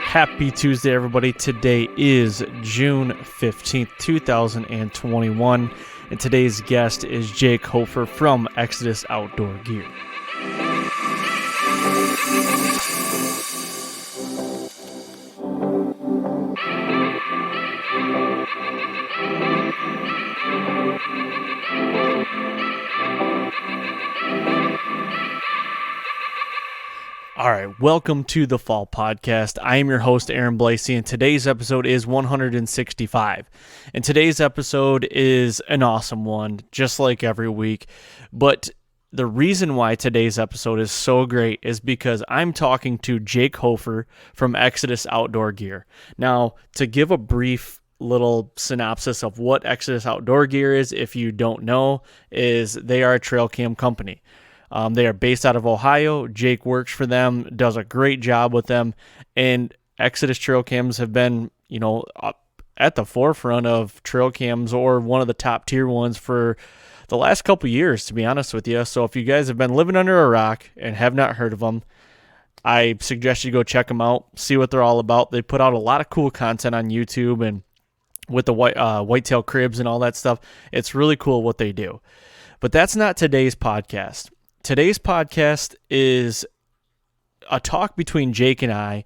Happy Tuesday, everybody. Today is June 15th, 2021, and today's guest is Jake Hofer from Exodus Outdoor Gear. All right, welcome to the Fall Podcast. I am your host, Aaron Blasey, and today's episode is 165. And today's episode is an awesome one, just like every week. But the reason why today's episode is so great is because I'm talking to Jake Hofer from Exodus Outdoor Gear. Now, to give a brief little synopsis of what Exodus Outdoor Gear is, if you don't know, is they are a trail cam company. They are based out of Ohio. Jake works for them, does a great job with them, and Exodus trail cams have been, at the forefront of trail cams or one of the top tier ones for the last couple years, to be honest with you. So if you guys have been living under a rock and have not heard of them, I suggest you go check them out, see what they're all about. They put out a lot of cool content on YouTube and with the whitetail cribs and all that stuff. It's really cool what they do. But that's not today's podcast. Today's podcast is a talk between Jake and I,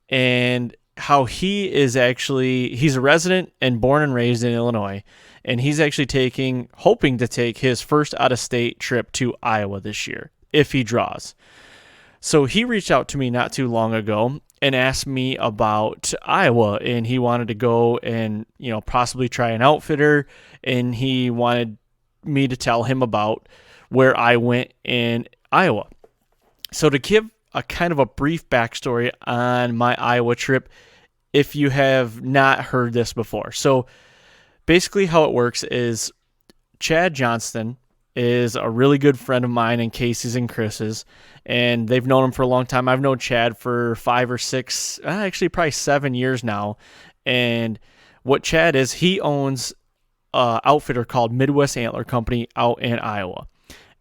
and how he's a resident and born and raised in Illinois, and he's actually hoping to take his first out-of-state trip to Iowa this year, if he draws. So he reached out to me not too long ago and asked me about Iowa, and he wanted to go and, possibly try an outfitter, and he wanted me to tell him about where I went in Iowa. So to give a kind of a brief backstory on my Iowa trip, if you have not heard this before. So basically how it works is Chad Johnston is a really good friend of mine and Casey's and Chris's, and they've known him for a long time. I've known Chad for 5 or 6, actually probably 7 years now. And what Chad is, he owns an outfitter called Midwest Antler Company out in Iowa.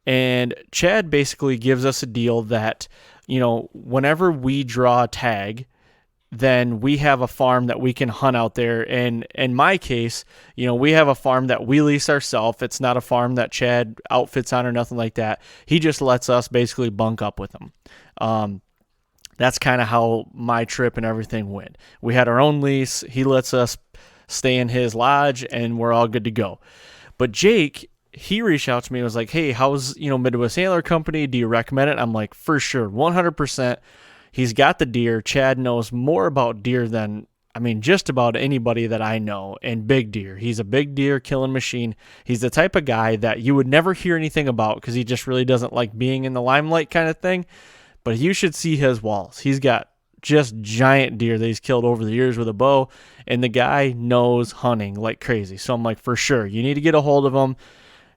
And Chad basically gives us a deal that, whenever we draw a tag, then we have a farm that we can hunt out there. And in my case, we have a farm that we lease ourselves. It's not a farm that Chad outfits on or nothing like that. He just lets us basically bunk up with him. That's kind of how my trip and everything went. We had our own lease. He lets us stay in his lodge, and we're all good to go. But Jake, he reached out to me and was like, hey, how's, Midwest Antler Company? Do you recommend it? I'm like, for sure, 100%. He's got the deer. Chad knows more about deer than, just about anybody that I know, and big deer. He's a big deer killing machine. He's the type of guy that you would never hear anything about because he just really doesn't like being in the limelight kind of thing. But you should see his walls. He's got just giant deer that he's killed over the years with a bow, and the guy knows hunting like crazy. So I'm like, for sure, you need to get a hold of him.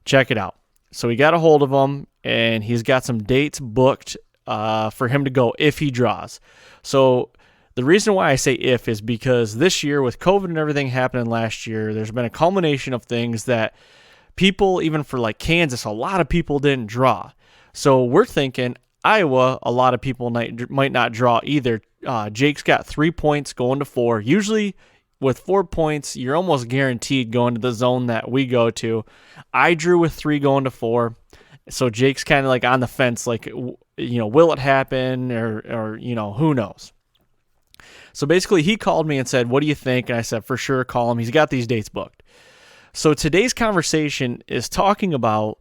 Check it out. So we got a hold of him, and he's got some dates booked for him to go if he draws. So the reason why I say if is because this year with COVID and everything happening last year, there's been a culmination of things that people, even for like Kansas, a lot of people didn't draw. So we're thinking Iowa, a lot of people might not draw either. Jake's got 3 points going to 4. Usually with 4 points, you're almost guaranteed going to the zone that we go to. I drew with 3 going to 4. So Jake's kind of like on the fence, like, will it happen or who knows? So basically he called me and said, what do you think? And I said, for sure, call him. He's got these dates booked. So today's conversation is talking about,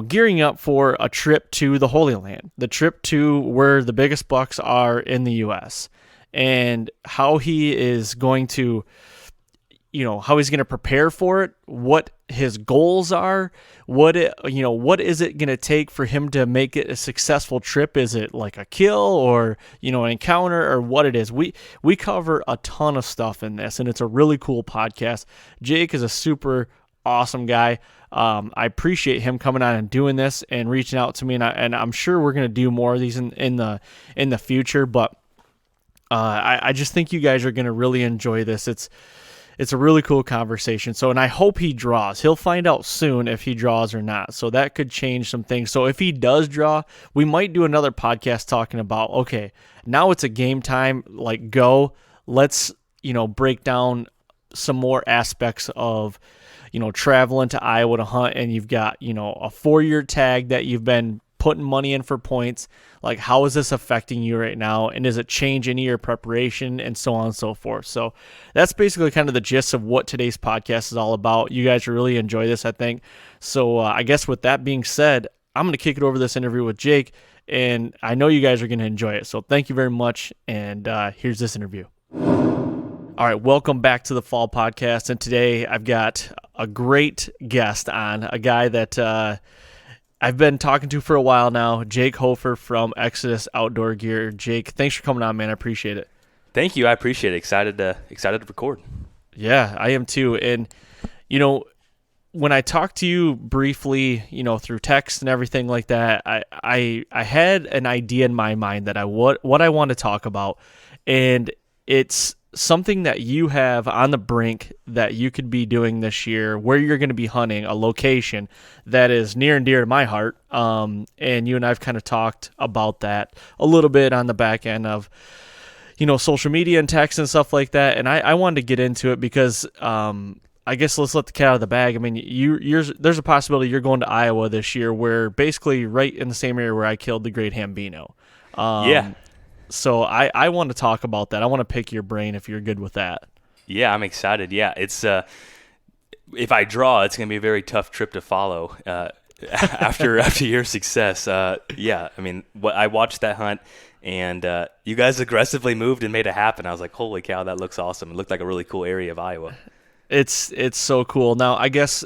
gearing up for a trip to the Holy Land, the trip to where the biggest bucks are in the U.S., and how he is going to, how he's going to prepare for it, what his goals are, what is it going to take for him to make it a successful trip? Is it like a kill or, an encounter, or what it is? We cover a ton of stuff in this, and it's a really cool podcast. Jake is a super awesome guy. I appreciate him coming on and doing this and reaching out to me, and I'm sure we're going to do more of these in the future, but I just think you guys are going to really enjoy this. it's a really cool conversation. So, and I hope he draws. He'll find out soon if he draws or not. So that could change some things. So if he does draw, we might do another podcast talking about, okay, now it's a game time, like go, let's, break down some more aspects of, traveling to Iowa to hunt, and you've got, a 4-year tag that you've been putting money in for points. Like, how is this affecting you right now? And does it change any of your preparation, and so on and so forth? So that's basically kind of the gist of what today's podcast is all about. You guys really enjoy this, I think. So I guess with that being said, I'm going to kick it over this interview with Jake, and I know you guys are going to enjoy it. So thank you very much, and here's this interview. All right, welcome back to the Fall Podcast, and today I've got a great guest on, a guy that I've been talking to for a while now, Jake Hofer from Exodus Outdoor Gear. Jake, thanks for coming on, man. I appreciate it. Thank you. I appreciate it. Excited to record. Yeah, I am too. And, when I talked to you briefly, through text and everything like that, I had an idea in my mind that what I want to talk about. And it's something that you have on the brink that you could be doing this year, where you're going to be hunting a location that is near and dear to my heart. And you and I've kind of talked about that a little bit on the back end of, social media and text and stuff like that. And I wanted to get into it because, I guess let's let the cat out of the bag. I mean, there's a possibility you're going to Iowa this year, where basically right in the same area where I killed the Great Hambino. Yeah. So I want to talk about that. I want to pick your brain if you're good with that. Yeah, I'm excited. Yeah, it's if I draw, it's going to be a very tough trip to follow after your success. Yeah, I mean, I watched that hunt, and you guys aggressively moved and made it happen. I was like, holy cow, that looks awesome. It looked like a really cool area of Iowa. It's so cool. Now, I guess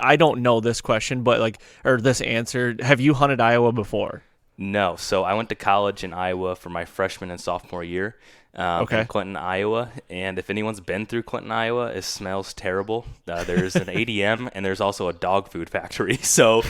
I don't know this question, but this answer. Have you hunted Iowa before? No. So I went to college in Iowa for my freshman and sophomore year in Clinton, Iowa. And if anyone's been through Clinton, Iowa, it smells terrible. There's an ADM, and there's also a dog food factory. So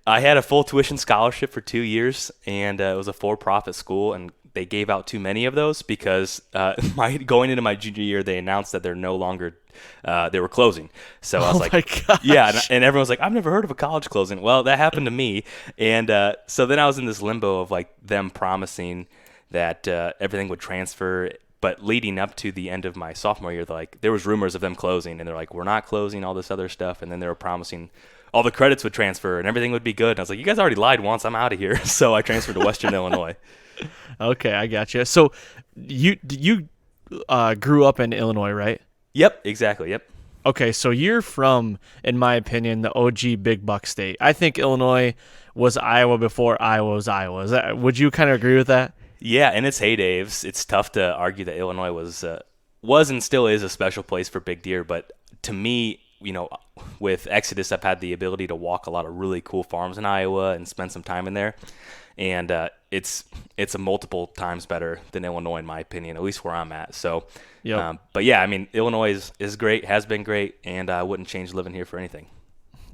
I had a full tuition scholarship for 2 years, and it was a for-profit school, and they gave out too many of those because going into my junior year, they announced that they're no longer they were closing. So I was like, yeah. And everyone's like, I've never heard of a college closing. Well, that happened to me. And so then I was in this limbo of them promising that everything would transfer. But leading up to the end of my sophomore year, there was rumors of them closing, and they're like, we're not closing, all this other stuff. And then they were promising all the credits would transfer and everything would be good. And I was like, you guys already lied once. I'm out of here. So I transferred to Western Illinois. Okay, I gotcha. So you grew up in Illinois, right? Yep, exactly. Yep. Okay, so you're from, in my opinion, the OG big buck state. I think Illinois was Iowa before Iowa was Iowa. Would you kind of agree with that? Yeah, in its heyday, it's tough to argue that Illinois was and still is a special place for big deer. But to me, with Exodus, I've had the ability to walk a lot of really cool farms in Iowa and spend some time in there. And it's a multiple times better than Illinois, in my opinion, at least where I'm at. So, yep. But yeah, I mean, Illinois is great, has been great, and I wouldn't change living here for anything.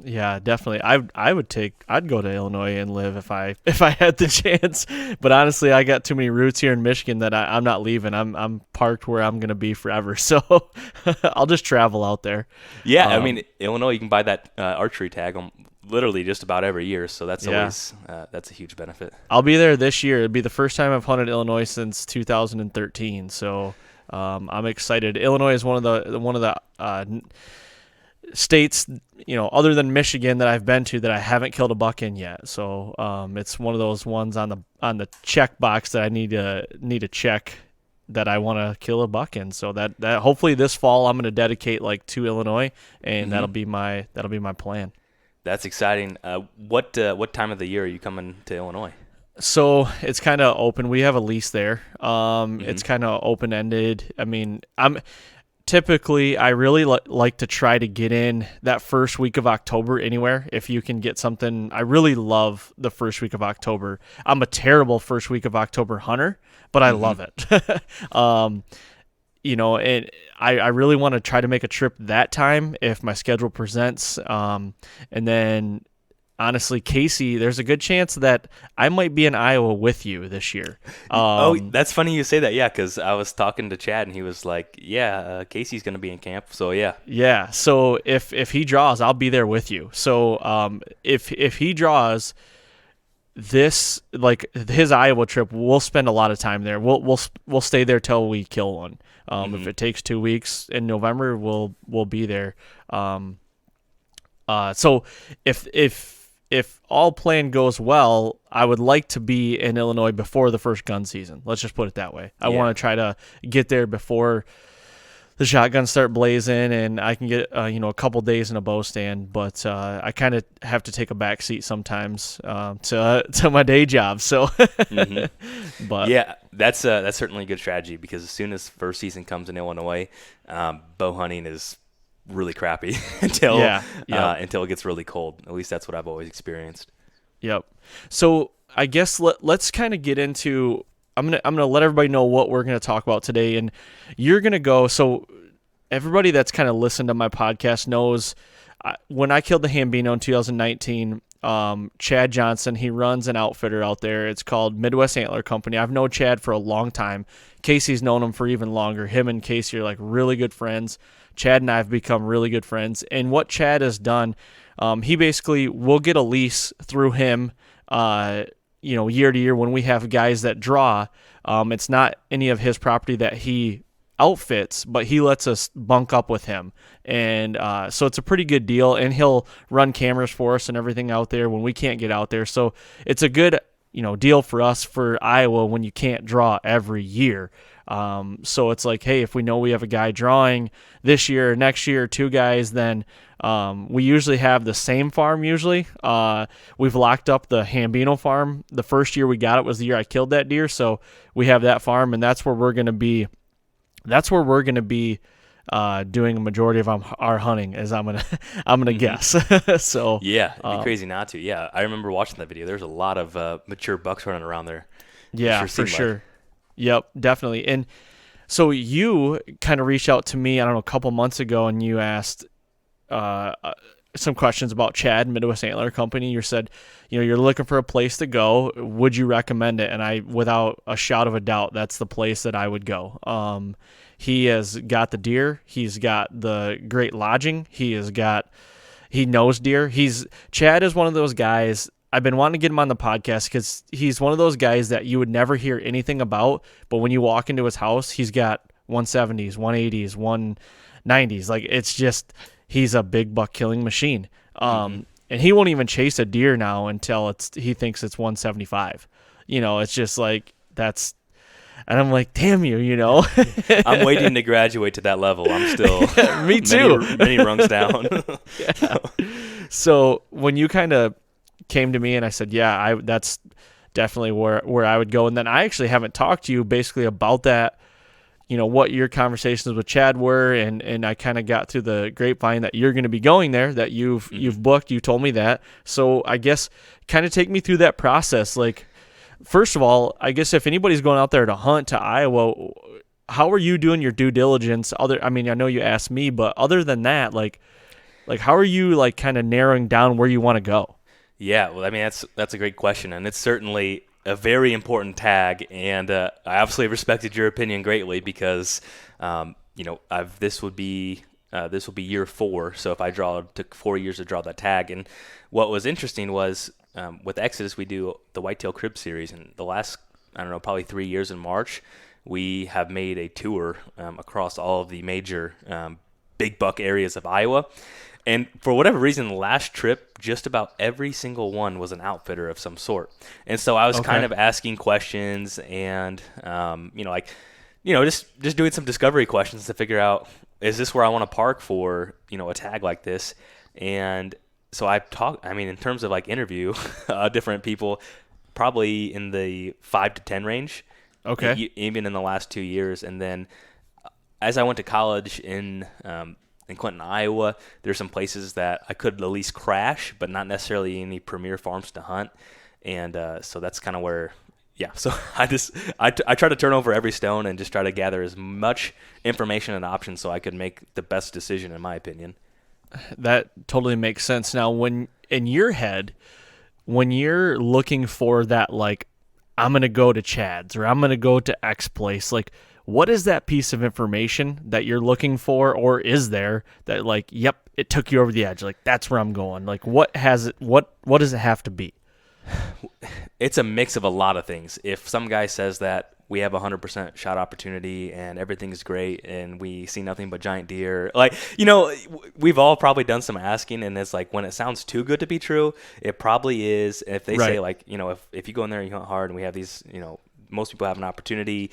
Yeah, definitely. I'd go to Illinois and live if I had the chance. But honestly, I got too many roots here in Michigan that I'm not leaving. I'm parked where I'm gonna be forever. So I'll just travel out there. Yeah, I mean, Illinois, you can buy that archery tag on literally just about every year, so that's always that's a huge benefit. I'll be there this year. It'll be the first time I've hunted Illinois since 2013. So I'm excited. Illinois is one of the states, other than Michigan, that I've been to that I haven't killed a buck in yet. So it's one of those ones on the check box that I need to check that I want to kill a buck in. So that hopefully this fall I'm going to dedicate to Illinois, and that'll be my plan. That's exciting. What time of the year are you coming to Illinois? So it's kind of open. We have a lease there. It's kind of open-ended. I mean, I really like to try to get in that first week of October anywhere. If you can get something, I really love the first week of October. I'm a terrible first week of October hunter, but I love it. And I really want to try to make a trip that time if my schedule presents. And then honestly, Casey, there's a good chance that I might be in Iowa with you this year. That's funny you say that. Yeah, because I was talking to Chad, and he was like, "Yeah, Casey's going to be in camp." So yeah. Yeah. So if he draws, I'll be there with you. So if he draws this, like his Iowa trip, we'll spend a lot of time there. We'll stay there till we kill one. If it takes 2 weeks in November, we'll be there. So if all plan goes well, I would like to be in Illinois before the first gun season. Let's just put it that way. I want to try to get there before the shotguns start blazing, and I can get a couple days in a bow stand. But I kind of have to take a back seat sometimes to my day job. So, but yeah, that's certainly a good strategy, because as soon as first season comes in Illinois, bow hunting is really crappy until it gets really cold. At least that's what I've always experienced. Yep. So I guess let's kind of get into. I'm gonna let everybody know what we're gonna talk about today, and you're gonna go. So everybody that's kind of listened to my podcast knows when I killed the Hambino in 2019. Chad Johnson, he runs an outfitter out there. It's called Midwest Antler Company. I've known Chad for a long time. Casey's known him for even longer. Him and Casey are like really good friends. Chad and I have become really good friends. And what Chad has done, he basically will get a lease through him, year to year when we have guys that draw. It's not any of his property that he outfits, but he lets us bunk up with him. And so it's a pretty good deal. And he'll run cameras for us and everything out there when we can't get out there. So it's a good deal for us for Iowa when you can't draw every year. So it's like, hey, if we know we have a guy drawing this year or next year, 2 guys, then we usually have the same farm usually. We've locked up the Hambino farm. The first year we got it was the year I killed that deer. So we have that farm, and that's where we're going to be. That's where we're going to be doing a majority of our hunting, as I'm gonna guess. So yeah, it'd be crazy not to. Yeah, I remember watching that video. There's a lot of mature bucks running around there. Yeah, for sure. Yep, definitely. And so you kind of reached out to me, I don't know, a couple months ago, and you asked some questions about Chad, Midwest Antler Company. You said, you're looking for a place to go. Would you recommend it? And I, without a shot of a doubt, that's the place that I would go. He has got the deer. He's got the great lodging. He knows deer. Chad is one of those guys. I've been wanting to get him on the podcast because he's one of those guys that you would never hear anything about, but when you walk into his house, he's got 170s, 180s, 190s. Like, it's just, he's a big buck killing machine. And he won't even chase a deer now until he thinks it's 175. It's just like, that's, and I'm like, damn you, I'm waiting to graduate to that level. I'm still me too. many rungs down. Yeah. So when you kind of came to me and I said, yeah, that's definitely where I would go. And then I actually haven't talked to you basically about that, what your conversations with Chad were. And I kind of got through the grapevine that you're going to be going there, that you've booked. You told me that. So I guess kind of take me through that process. Like, first of all, I guess if anybody's going out there to hunt to Iowa, how are you doing your due diligence? I know you asked me, but other than that, like how are you like kind of narrowing down where you want to go? Yeah, well, that's a great question, and it's certainly a very important tag, and I absolutely respected your opinion greatly because, this will be year 4, so if I it took 4 years to draw that tag, and what was interesting was with Exodus we do the Whitetail Crib Series, and the last, probably 3 years in March, we have made a tour across all of the major big buck areas of Iowa. And for whatever reason, the last trip, just about every single one was an outfitter of some sort. And so I was kind of asking questions and, just doing some discovery questions to figure out, is this where I want to park for, a tag like this? And so in terms of like interview different people, probably in the 5 to 10 range. Okay. Even in the last 2 years. And then as I went to college in Clinton, Iowa, there's some places that I could at least crash, but not necessarily any premier farms to hunt. And so that's kind of where, so I try to turn over every stone and just try to gather as much information and options so I could make the best decision, in my opinion. that totally makes sense. Now, when in your head, when you're looking for that, like, I'm going to go to Chad's or I'm going to go to X place, like, what is that piece of information that you're looking for, or is there that, like, yep, it took you over the edge, like, that's where I'm going? Like, what does it have to be? It's a mix of a lot of things. If some guy says that we have 100% shot opportunity and everything's great and we see nothing but giant deer, like, we've all probably done some asking, and it's like when it sounds too good to be true, it probably is. If they say, like, if you go in there and you hunt hard and we have these, most people have an opportunity,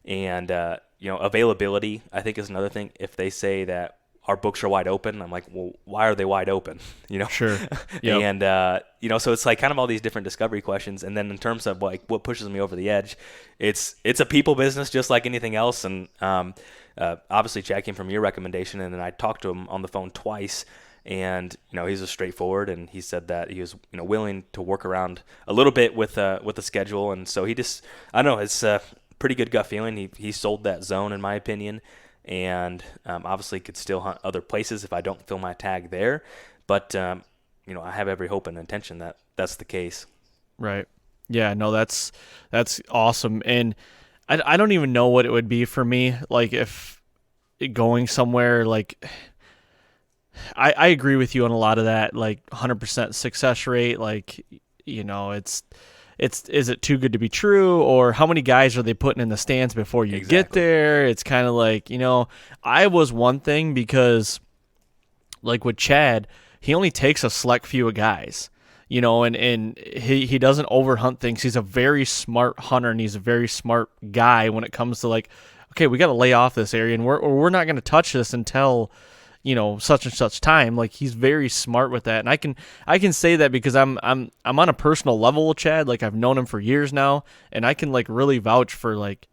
and availability, I think, is another thing. If they say that our books are wide open, I'm like, well, why are they wide open? Sure. Yep. And so it's like kind of all these different discovery questions. And then in terms of like what pushes me over the edge, it's a people business just like anything else. And obviously Chad came from your recommendation, and then I talked to him on the phone twice. And he's a straightforward, and he said that he was willing to work around a little bit with the schedule. And so he just, I don't know, it's a pretty good gut feeling. He sold that zone, in my opinion. And obviously could still hunt other places if I don't fill my tag there. But, I have every hope and intention that that's the case. Right. Yeah, no, that's awesome. And I don't even know what it would be for me, like, if going somewhere, like, I agree with you on a lot of that, like 100% success rate, like, is it too good to be true, or how many guys are they putting in the stands before you get there? It's kind of like, I was one thing because, like with Chad, he only takes a select few of guys, and he doesn't overhunt things. He's a very smart hunter, and he's a very smart guy when it comes to, like, okay, we got to lay off this area, and we're not going to touch this until such and such time. Like, he's very smart with that. And I can say that because I'm on a personal level with Chad. Like, I've known him for years now, and I can, like, really vouch for, like,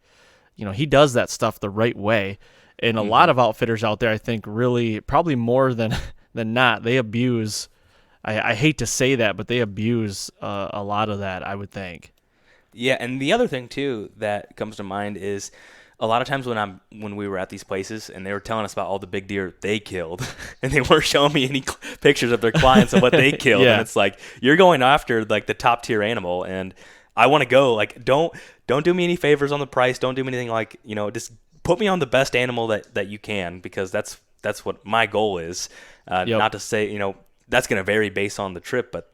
he does that stuff the right way. And a lot of outfitters out there, I think, really, probably more than not, they abuse, I hate to say that, but they abuse a lot of that, I would think. Yeah. And the other thing too that comes to mind is, a lot of times when we were at these places and they were telling us about all the big deer they killed, and they weren't showing me any pictures of their clients of what they killed. Yeah. And it's like, you're going after, like, the top tier animal, and I want to go. Like, don't do me any favors on the price. Don't do me anything, like, just put me on the best animal that you can, because that's what my goal is. Not to say, that's going to vary based on the trip, but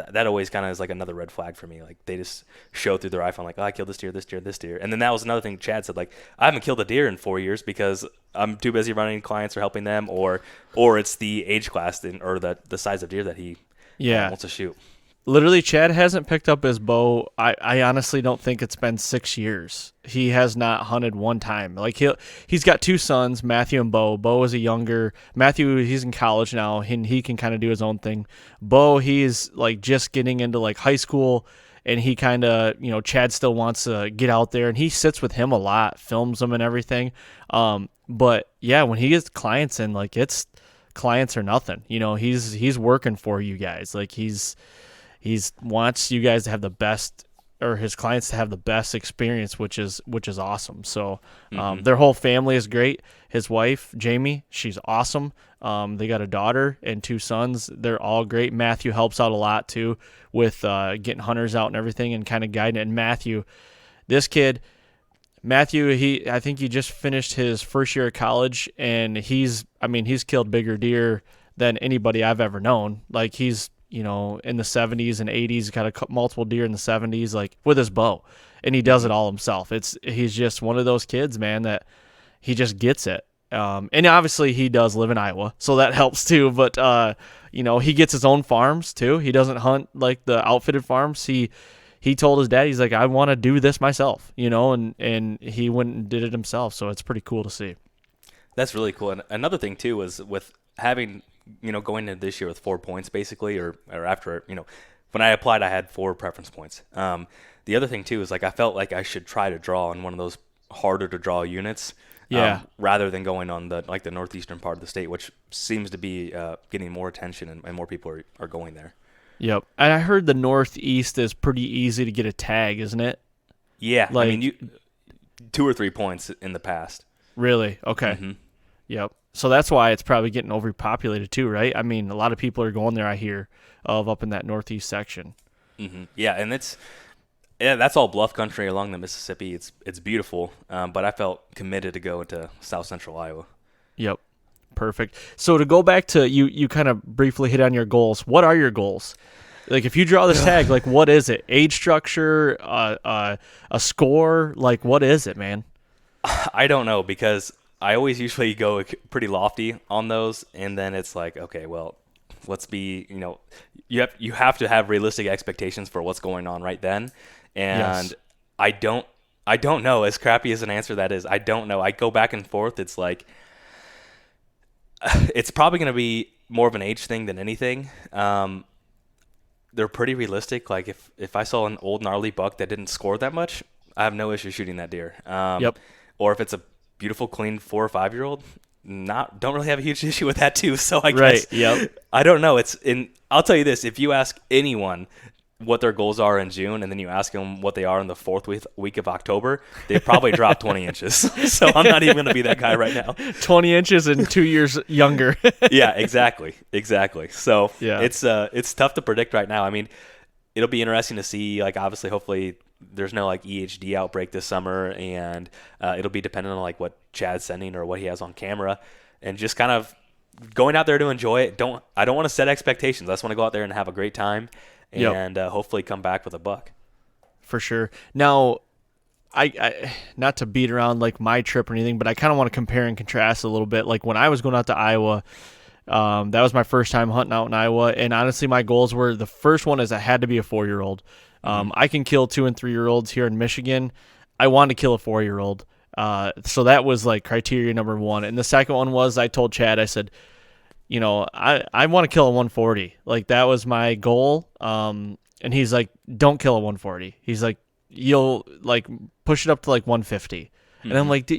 that always kind of is like another red flag for me. Like, they just show through their iPhone, like, oh, I killed this deer, this deer, this deer. And then that was another thing Chad said, like, I haven't killed a deer in 4 years because I'm too busy running clients or helping them, or it's the age class or the size of deer that he wants to shoot. Literally, Chad hasn't picked up his bow. I honestly don't think it's been 6 years. He has not hunted one time. Like, he's got two sons, Matthew and Bo. Bo is a younger Matthew. He's in college now, and he can kind of do his own thing. Bo, he's like just getting into like high school, and he kind of, Chad still wants to get out there, and he sits with him a lot, films them and everything. But yeah, when he gets clients in, like, it's clients or nothing. He's working for you guys. Like, he wants you guys to have the best, or his clients to have the best experience, which is awesome. So their whole family is great. His wife, Jamie, she's awesome. They got a daughter and two sons. They're all great. Matthew helps out a lot too with getting hunters out and everything and kind of guiding it. And Matthew, I think he just finished his first year of college, and he's killed bigger deer than anybody I've ever known. Like, he's, in the 70s and 80s, got multiple deer in the 70s, like, with his bow, and he does it all himself. He's just one of those kids, man, that he just gets it. And obviously he does live in Iowa, so that helps too. But, he gets his own farms too. He doesn't hunt like the outfitted farms. He told his dad, he's like, I want to do this myself, and he went and did it himself. So it's pretty cool to see. That's really cool. And another thing too was with having, going into this year with 4 points basically, or after, when I applied, I had 4 preference points. The other thing too is, like, I felt like I should try to draw in one of those harder to draw units, rather than going on the northeastern part of the state, which seems to be getting more attention, and more people are going there. Yep. And I heard the Northeast is pretty easy to get a tag, isn't it? Yeah. Like, 2 or 3 points in the past. Really? Okay. Mm-hmm. Yep. So that's why it's probably getting overpopulated too, right? I mean, a lot of people are going there, I hear, of up in that northeast section. Mm-hmm. Yeah, and that's all bluff country along the Mississippi. It's beautiful, but I felt committed to go into South Central Iowa. Yep. Perfect. So to go back to you kind of briefly hit on your goals. What are your goals? Like if you draw this tag, like what is it? Age structure, a score, like what is it, man? I don't know, because I always usually go pretty lofty on those, and then it's like, okay, well, let's be, you have to have realistic expectations for what's going on right then. And yes. I don't know, as crappy as an answer that is. I don't know. I go back and forth. It's like, it's probably going to be more of an age thing than anything. They're pretty realistic. Like if I saw an old gnarly buck that didn't score that much, I have no issue shooting that deer. Yep. Or if it's a beautiful, clean 4 or 5 year old, don't really have a huge issue with that too. So I guess, yep. I don't know. I'll tell you this: if you ask anyone what their goals are in June, and then you ask them what they are in the fourth week of October, they probably drop 20 inches. So I'm not even going to be that guy right now. 20 inches and 2 years younger. Yeah, exactly. So yeah. It's tough to predict right now. I mean, it'll be interesting to see. Like, obviously, hopefully, there's no like EHD outbreak this summer, and it'll be dependent on like what Chad's sending or what he has on camera, and just kind of going out there to enjoy it. I don't want to set expectations. I just want to go out there and have a great time, and hopefully come back with a buck. For sure. Now, I not to beat around like my trip or anything, but I kind of want to compare and contrast a little bit. Like when I was going out to Iowa, that was my first time hunting out in Iowa, and honestly, my goals were, the first one is I had to be a 4-year-old. I can kill 2 and 3-year-olds here in Michigan. I wanted to kill a 4-year-old. So that was like criteria number one. And the second one was, I told Chad, I said, I want to kill a 140. Like that was my goal. And he's like, don't kill a 140. He's like, you'll like push it up to like 150. Mm-hmm. And I'm like,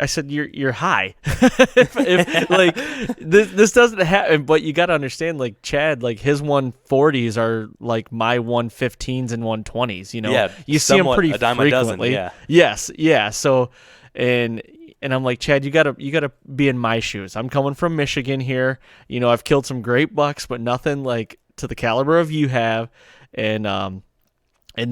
I said, you're high. if like this doesn't happen, but you got to understand, like Chad, like his 140s are like my 115s and 120s. Yeah, you see them pretty a dime frequently. A dozen, yeah. Yes, yeah. So, and I'm like, Chad, you gotta be in my shoes. I'm coming from Michigan here. I've killed some great bucks, but nothing like to the caliber of you have. And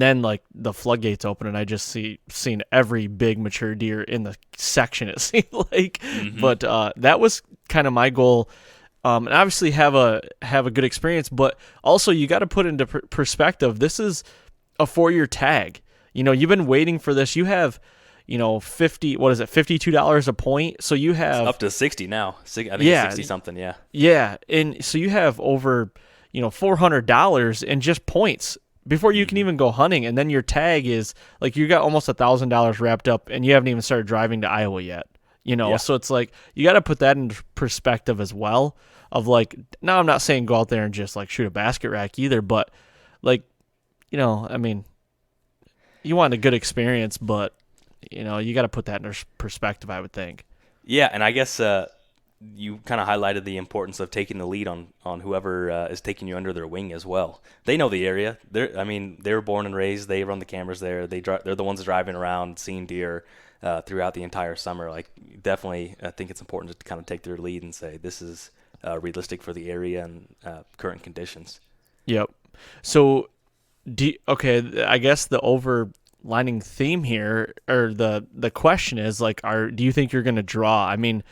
then like the floodgates open, and I just seen every big mature deer in the section, it seemed like. Mm-hmm. But that was kind of my goal, and obviously have a good experience. But also you got to put into perspective. This is a 4-year tag. You've been waiting for this. You have, $52 a point. So you have it's up to 60 now. I think it's 60 something. Yeah. Yeah, and so you have over $400 in just points before you can even go hunting. And then your tag is like, you got almost $1,000 wrapped up, and you haven't even started driving to Iowa yet, Yeah. So it's like, you got to put that in perspective as well, of like, now I'm not saying go out there and just like shoot a basket rack either, but like, I mean, you want a good experience, but you got to put that in perspective, I would think. Yeah. And I guess, you kind of highlighted the importance of taking the lead on whoever is taking you under their wing as well. They know the area. They were born and raised. They run the cameras there. They're the ones driving around, seeing deer throughout the entire summer. Like, definitely, I think it's important to kind of take their lead and say, this is realistic for the area and current conditions. Yep. So, I guess the overlining theme here, or the question is like, do you think you're going to draw? I mean,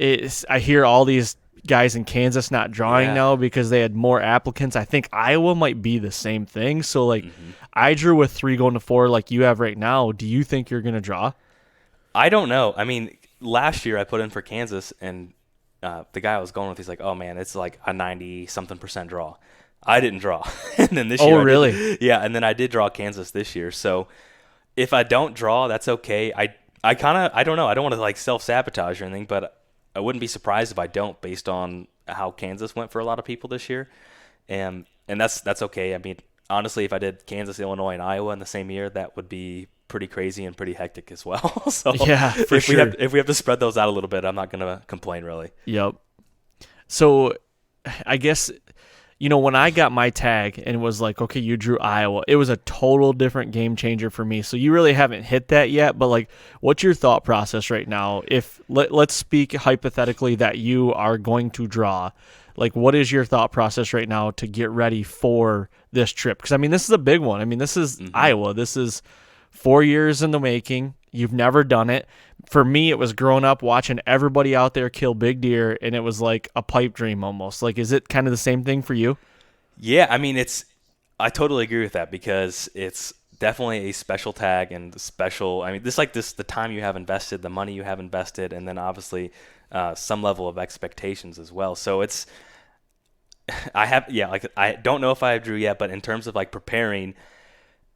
I hear all these guys in Kansas not drawing now because they had more applicants. I think Iowa might be the same thing. So, like, I drew with 3 going to 4 like you have right now. Do you think you're going to draw? I don't know. I mean, last year I put in for Kansas, and the guy I was going with, he's like, oh, man, it's like a 90-something% draw. I didn't draw. And then this year. Oh, really? Yeah, and then I did draw Kansas this year. So if I don't draw, that's okay. I don't know. I don't want to, like, self-sabotage or anything, but I wouldn't be surprised if I don't, based on how Kansas went for a lot of people this year, and that's okay. I mean, honestly, if I did Kansas, Illinois, and Iowa in the same year, that would be pretty crazy and pretty hectic as well. So yeah, for sure. If we have to spread those out a little bit, I'm not going to complain really. Yep. So I guess when I got my tag and it was like, okay, you drew Iowa, it was a total different game changer for me. So you really haven't hit that yet, but like, what's your thought process right now? If let's speak hypothetically that you are going to draw, like, what is your thought process right now to get ready for this trip? Because I mean, this is a big one. I mean, this is Iowa. This is 4 years in the making. You've never done it. For me, it was growing up watching everybody out there kill big deer, and it was like a pipe dream almost. Like, is it kind of the same thing for you? Yeah, I mean, I totally agree with that because it's definitely a special tag and special. I mean, the time you have invested, the money you have invested, and then obviously some level of expectations as well. So I don't know if I drew yet, but in terms of like preparing,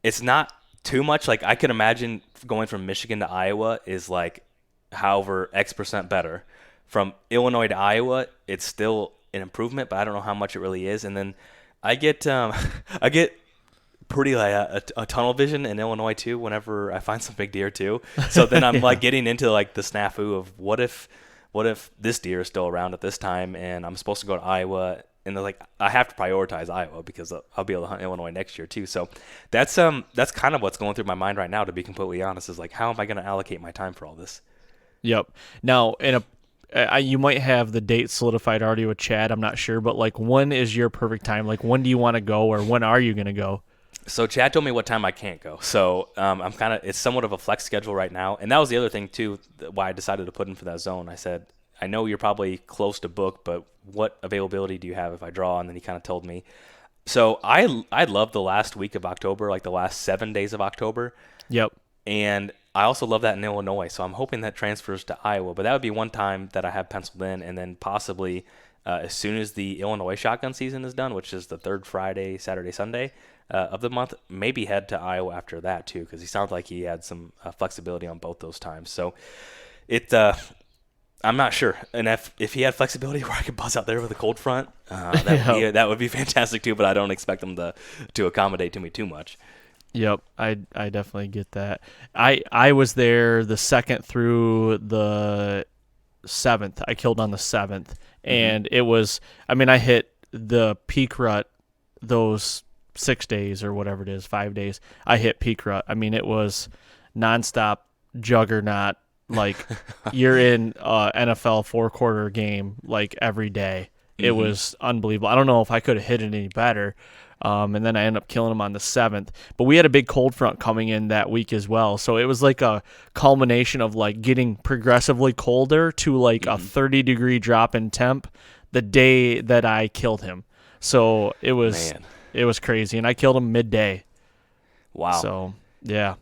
it's not too much. Like, I can imagine going from Michigan to Iowa is like however X% better. From Illinois to Iowa, it's still an improvement, but I don't know how much it really is. And then I get pretty like a tunnel vision in Illinois too whenever I find some big deer too. So then I'm like getting into like the snafu of what if this deer is still around at this time and I'm supposed to go to Iowa. And they're like, I have to prioritize Iowa because I'll be able to hunt Illinois next year too. So that's kind of what's going through my mind right now, to be completely honest, is like, how am I going to allocate my time for all this? Yep. Now, you might have the date solidified already with Chad. I'm not sure, but like, when is your perfect time? Like, when do you want to go, or when are you going to go? So Chad told me what time I can't go. So it's somewhat of a flex schedule right now. And that was the other thing too, why I decided to put in for that zone. I said, I know you're probably close to book, but what availability do you have if I draw? And then he kind of told me. So I love the last week of October, like the last 7 days of October. Yep. And I also love that in Illinois. So I'm hoping that transfers to Iowa. But that would be one time that I have penciled in. And then possibly as soon as the Illinois shotgun season is done, which is the third Friday, Saturday, Sunday of the month, maybe head to Iowa after that too, because he sounds like he had some flexibility on both those times. So I'm not sure. And if he had flexibility where I could buzz out there with a cold front, that would be fantastic too, but I don't expect him to accommodate to me too much. Yep, I definitely get that. I was there the 2nd through the 7th. I killed on the 7th, and it was, I mean, I hit the peak rut those 6 days or whatever it is, 5 days. I hit peak rut. I mean, it was nonstop juggernaut. Like, you're in NFL 4-quarter game like every day. It was unbelievable. I don't know if I could have hit it any better. And then I ended up killing him on the 7th. But we had a big cold front coming in that week as well. So it was like a culmination of like getting progressively colder to like a 30-degree drop in temp the day that I killed him. So it was crazy. And I killed him midday. Wow. So, yeah.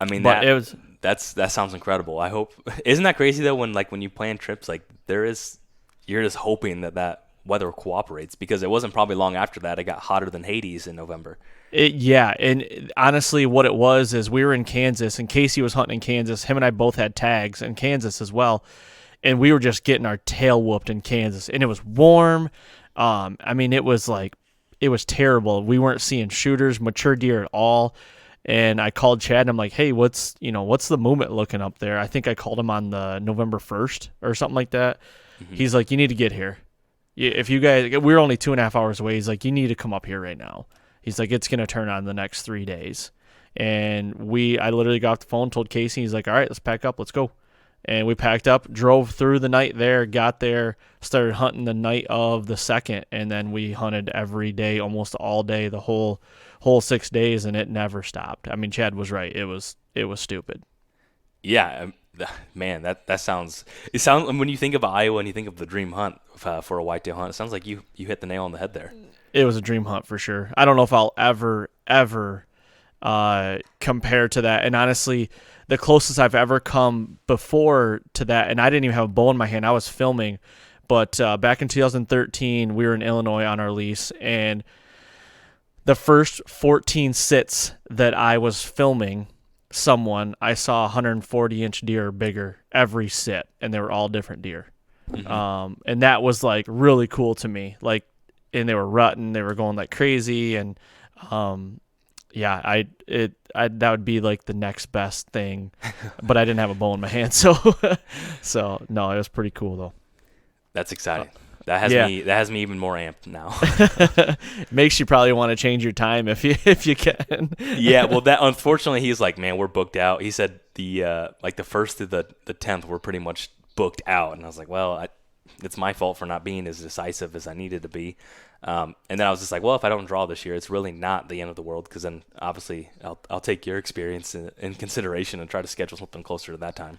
I mean, that sounds incredible. I hope. Isn't that crazy though? When you plan trips, like you're just hoping that weather cooperates, because it wasn't probably long after that it got hotter than Hades in November. And honestly, what it was is we were in Kansas, and Casey was hunting in Kansas. Him and I both had tags in Kansas as well, and we were just getting our tail whooped in Kansas, and it was warm. I mean, it was terrible. We weren't seeing shooters, mature deer at all. And I called Chad and I'm like, hey, what's the movement looking up there? I think I called him on the November 1st or something like that. He's like, you need to get here. If you guys, we're only 2.5 hours away. He's like, you need to come up here right now. He's like, it's going to turn on the next 3 days. And I literally got off the phone, told Casey, he's like, all right, let's pack up. Let's go. And we packed up, drove through the night there, got there, started hunting the night of the 2nd. And then we hunted every day, almost all day, the whole 6 days, and it never stopped. I mean, Chad was right. It was stupid. Yeah, man, that sounds. It sounds, when you think of Iowa and you think of the dream hunt for a whitetail hunt, it sounds like you hit the nail on the head there. It was a dream hunt for sure. I don't know if I'll ever compare to that. And honestly, the closest I've ever come before to that, and I didn't even have a bow in my hand. I was filming, but back in 2013, we were in Illinois on our lease, and the first 14 sits that I was filming I saw 140-inch deer or bigger every sit, and they were all different deer. And that was like really cool to me. Like, and they were rutting, they were going like crazy, and that would be like the next best thing. But I didn't have a bow in my hand, so no, it was pretty cool though. That's exciting. that has me even more amped now. Makes you probably want to change your time if you can. Yeah, well, that unfortunately he's like, man, we're booked out. He said the 1st through the 10th we're pretty much booked out, and I was like, well, it's my fault for not being as decisive as I needed to be. And then I was just like, well, if I don't draw this year, it's really not the end of the world, because then obviously I'll take your experience in consideration and try to schedule something closer to that time.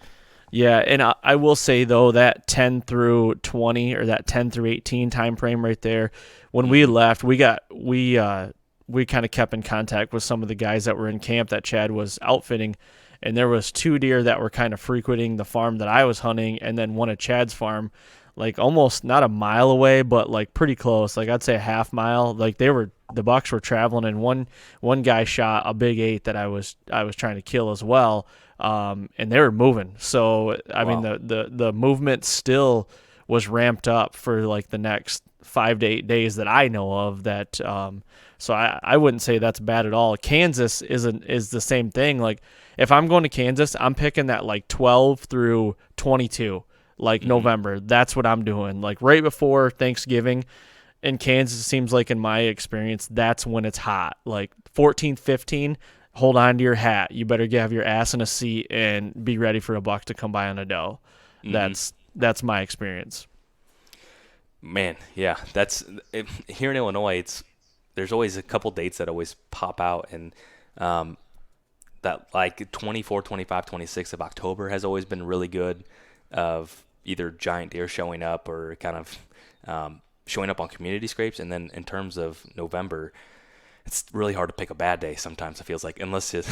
Yeah, and I will say, though, that 10 through 20 or that 10 through 18 time frame right there, when we left, we kind of kept in contact with some of the guys that were in camp that Chad was outfitting, and there was 2 deer that were kind of frequenting the farm that I was hunting, and then one at Chad's farm, like almost not a mile away, but like pretty close. Like I'd say a half mile. Like the bucks were traveling, and one guy shot a big 8 that I was trying to kill as well. And they were moving. So I mean the movement still was ramped up for like the next 5 to 8 days that I know of. That so I wouldn't say that's bad at all. Kansas is the same thing. Like if I'm going to Kansas, I'm picking that like 12 through 22. Like November, that's what I'm doing. Like right before Thanksgiving in Kansas, it seems like in my experience, that's when it's hot. Like 14, 15, hold on to your hat. You better have your ass in a seat and be ready for a buck to come by on a doe. That's my experience. Man, yeah, here in Illinois. There's always a couple dates that always pop out, and that like 24, 25, 26 of October has always been really good, of either giant deer showing up or kind of showing up on community scrapes. And then in terms of November, it's really hard to pick a bad day sometimes, it feels like, unless it's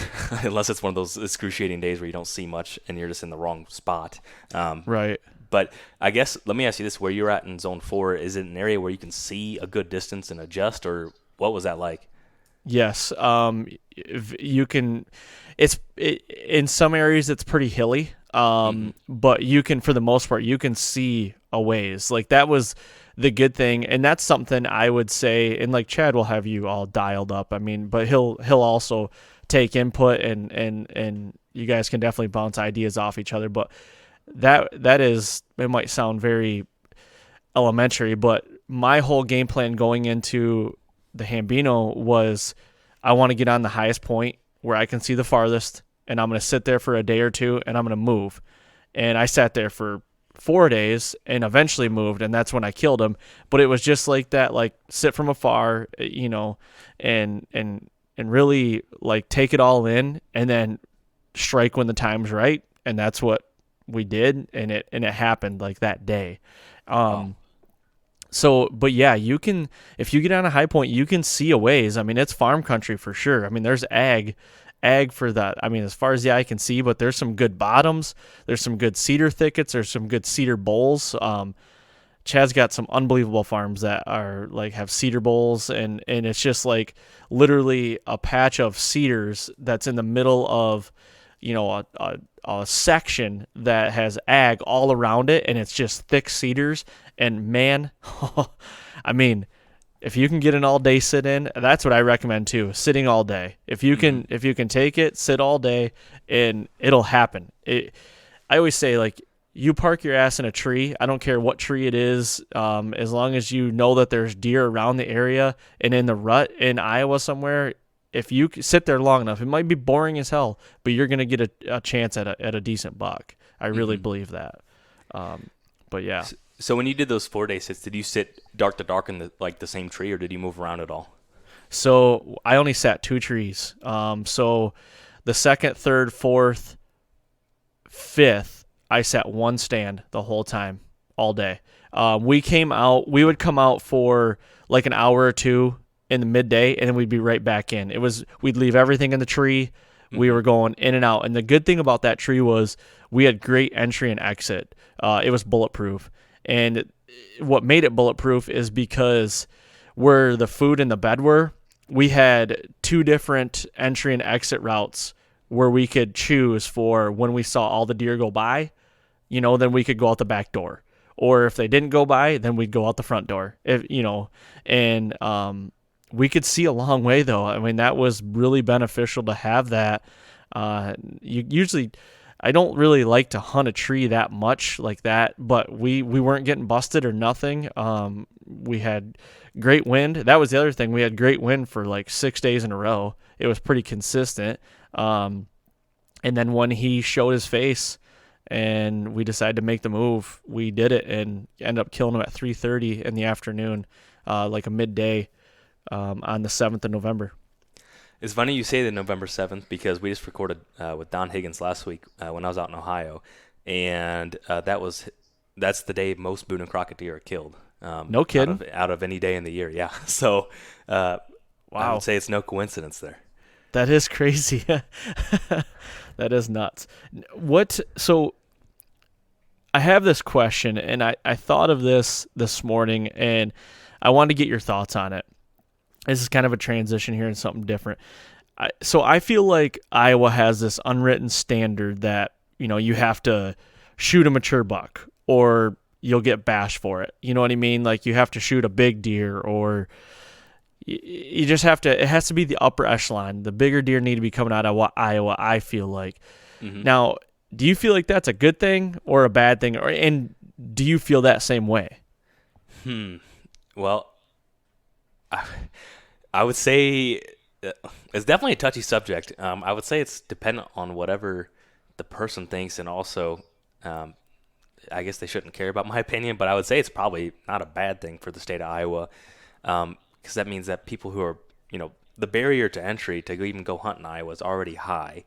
one of those excruciating days where you don't see much and you're just in the wrong spot. Right. But I guess, let me ask you this, where you're at in zone 4, is it an area where you can see a good distance and adjust, or what was that like? Yes. You can, in some areas it's pretty hilly. But you can, for the most part, you can see a ways. Like that was the good thing, and that's something I would say. And like Chad will have you all dialed up. I mean, but he'll also take input, and you guys can definitely bounce ideas off each other. But that is, it might sound very elementary, but my whole game plan going into the Hambino was I want to get on the highest point where I can see the farthest, and I'm going to sit there for a day or two, and I'm going to move. And I sat there for 4 days and eventually moved, and that's when I killed him. But it was just like that, like sit from afar, and really like take it all in, and then strike when the time's right. And that's what we did, and it happened like that day. So, but yeah, you can, if you get on a high point, you can see a ways. I mean, it's farm country for sure. I mean, there's ag for that. I mean, as far as the eye can see, but there's some good bottoms. There's some good cedar thickets. There's some good cedar bowls. Chad's got some unbelievable farms that are like have cedar bowls, and it's just like literally a patch of cedars that's in the middle of, a section that has ag all around it, and it's just thick cedars. And man, I mean, if you can get an all-day sit-in, that's what I recommend too. Sitting all day. If you can take it, sit all day, and it'll happen. I always say, like, you park your ass in a tree. I don't care what tree it is, as long as you know that there's deer around the area and in the rut in Iowa somewhere. If you sit there long enough, it might be boring as hell, but you're gonna get a chance at a decent buck. I really believe that. But yeah. So when you did those 4-day sits, did you sit dark to dark in the same tree, or did you move around at all? So I only sat 2 trees. So the 2nd, 3rd, 4th, 5th, I sat 1 stand the whole time, all day. We would come out for like an hour or 2 in the midday, and then we'd be right back in. We'd leave everything in the tree. We were going in and out. And the good thing about that tree was we had great entry and exit. It was bulletproof. And what made it bulletproof is because where the food and the bed were, we had 2 different entry and exit routes where we could choose for when we saw all the deer go by, then we could go out the back door. Or if they didn't go by, then we'd go out the front door. We could see a long way, though. I mean, that was really beneficial to have that. I don't really like to hunt a tree that much like that, but we weren't getting busted or nothing. We had great wind. That was the other thing. We had great wind for like 6 days in a row. It was pretty consistent. And then when he showed his face and we decided to make the move, we did it and ended up killing him at 3:30 in the afternoon, like a midday, on the 7th of November. It's funny you say the November 7th because we just recorded with Don Higgins last week when I was out in Ohio, and that's the day most Boone and Crockett deer are killed. No kidding. Out of any day in the year, yeah. So wow. I would say it's no coincidence there. That is crazy. That is nuts. So I have this question, and I thought of this morning, and I wanted to get your thoughts on it. This is kind of a transition here and something different. So I feel like Iowa has this unwritten standard that, you have to shoot a mature buck or you'll get bashed for it. You know what I mean? Like you have to shoot a big deer, or you just have to, it has to be the upper echelon. The bigger deer need to be coming out of Iowa, I feel like. Mm-hmm. Now, do you feel like that's a good thing or a bad thing? And do you feel that same way? Well, I would say it's definitely a touchy subject. I would say it's dependent on whatever the person thinks, and also I guess they shouldn't care about my opinion, but I would say it's probably not a bad thing for the state of Iowa, because that means that people who are, the barrier to entry to even go hunt in Iowa is already high.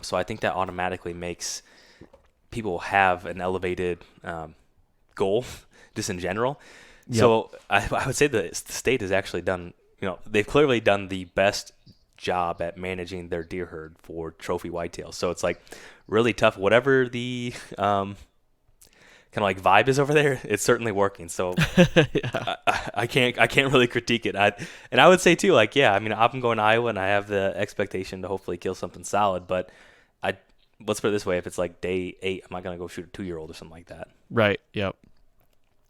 So I think that automatically makes people have an elevated goal just in general. Yep. So I would say the state has actually done, they've clearly done the best job at managing their deer herd for trophy whitetails. So it's like really tough. Whatever the kind of like vibe is over there, it's certainly working. So yeah. I can't really critique it. And I would say too, like, yeah, I mean, I'm going to Iowa and I have the expectation to hopefully kill something solid, but let's put it this way. If it's like day 8, I'm not going to go shoot a 2-year-old or something like that. Right. Yep.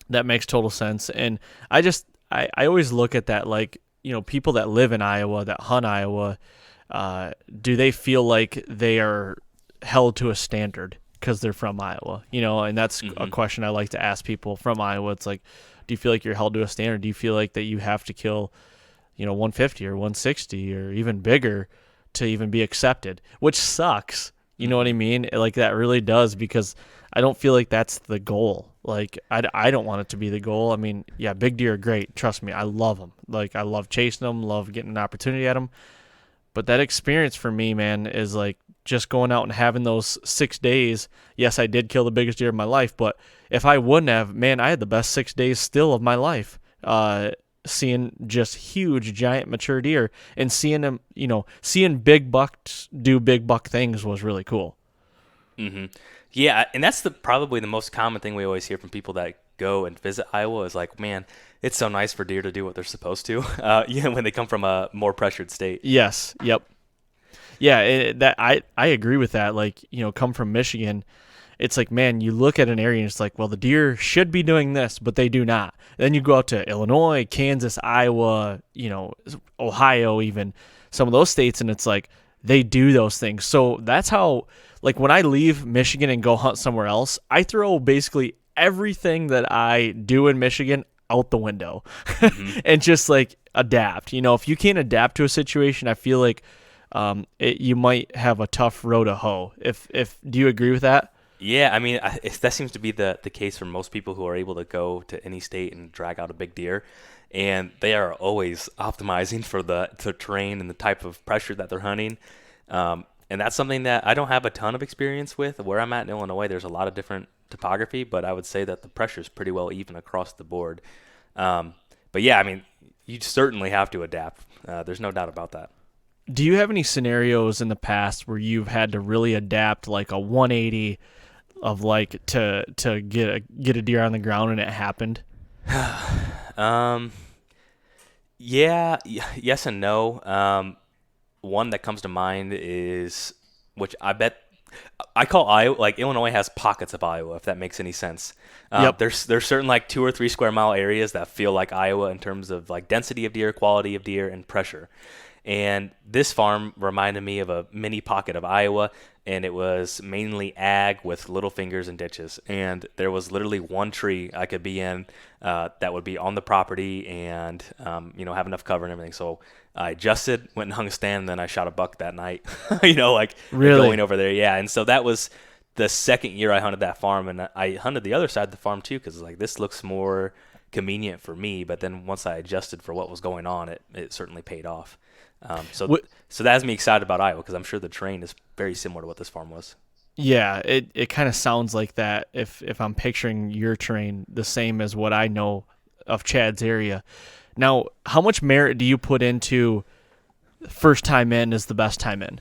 That makes total sense. And I always look at that, like, people that live in Iowa, that hunt Iowa, do they feel like they are held to a standard because they're from Iowa? And that's a question I like to ask people from Iowa. It's like, do you feel like you're held to a standard? Do you feel like that you have to kill, 150 or 160 or even bigger to even be accepted? Which sucks. You know what I mean? Like, that really does, because I don't feel like that's the goal. Like, I don't want it to be the goal. I mean, yeah, big deer are great. Trust me, I love them. Like, I love chasing them, love getting an opportunity at them. But that experience for me, man, is like just going out and having those 6 days. Yes, I did kill the biggest deer of my life, but if I wouldn't have, man, I had the best 6 days still of my life. Seeing just huge, giant, mature deer and seeing them, seeing big bucks do big buck things was really cool. Mm-hmm. Yeah, and that's probably the most common thing we always hear from people that go and visit Iowa is like, man, it's so nice for deer to do what they're supposed to, when they come from a more pressured state. Yes. Yep. Yeah, I agree with that. Like, come from Michigan, it's like, man, you look at an area and it's like, well, the deer should be doing this, but they do not. Then you go out to Illinois, Kansas, Iowa, Ohio, even some of those states, and it's like they do those things. So that's how, like, when I leave Michigan and go hunt somewhere else, I throw basically everything that I do in Michigan out the window and just like adapt. If you can't adapt to a situation, I feel like you might have a tough row to hoe. Do you agree with that? Yeah, I mean, that seems to be the case for most people who are able to go to any state and drag out a big deer, and they are always optimizing for the terrain and the type of pressure that they're hunting. And that's something that I don't have a ton of experience with. Where I'm at in Illinois, there's a lot of different topography, but I would say that the pressure is pretty well even across the board. But yeah, I mean, you certainly have to adapt. There's no doubt about that. Do you have any scenarios in the past where you've had to really adapt, like a 180 of like to get a deer on the ground and it happened? Yeah, yes and no. One that comes to mind is, which I bet I call Iowa, like Illinois has pockets of Iowa, if that makes any sense. Yep. There's certain like 2 or 3 square mile areas that feel like Iowa in terms of like density of deer, quality of deer, and pressure. And this farm reminded me of a mini pocket of Iowa, and it was mainly ag with little fingers and ditches. And there was literally one tree I could be in that would be on the property and, have enough cover and everything. So I adjusted, went and hung a stand, and then I shot a buck that night, Really? going over there. Yeah, and so that was the second year I hunted that farm, and I hunted the other side of the farm too because this looks more convenient for me. But then once I adjusted for what was going on, it certainly paid off. So that has me excited about Iowa because I'm sure the terrain is very similar to what this farm was. Yeah, it kind of sounds like that if I'm picturing your terrain the same as what I know of Chad's area. Now, how much merit do you put into first time in is the best time in?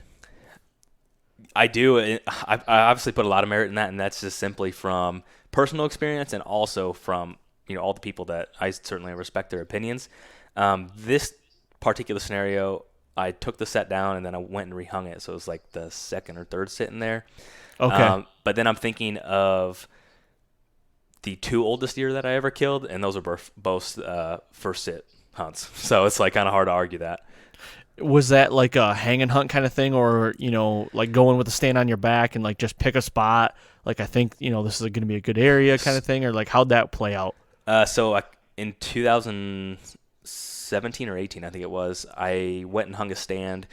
I do. I obviously put a lot of merit in that, and that's just simply from personal experience and also from all the people that I certainly respect their opinions. This particular scenario, I took the set down and then I went and rehung it, so it was like the second or third sit in there. Okay. But then I'm thinking of the two oldest deer that I ever killed, and those are both first sit hunts. So it's kind of hard to argue that. Was that like a hang and hunt kind of thing, or like going with a stand on your back and just pick a spot? I think this is going to be a good area kind of thing, or how'd that play out? So in 2017 or 18, I think it was, I went and hung a stand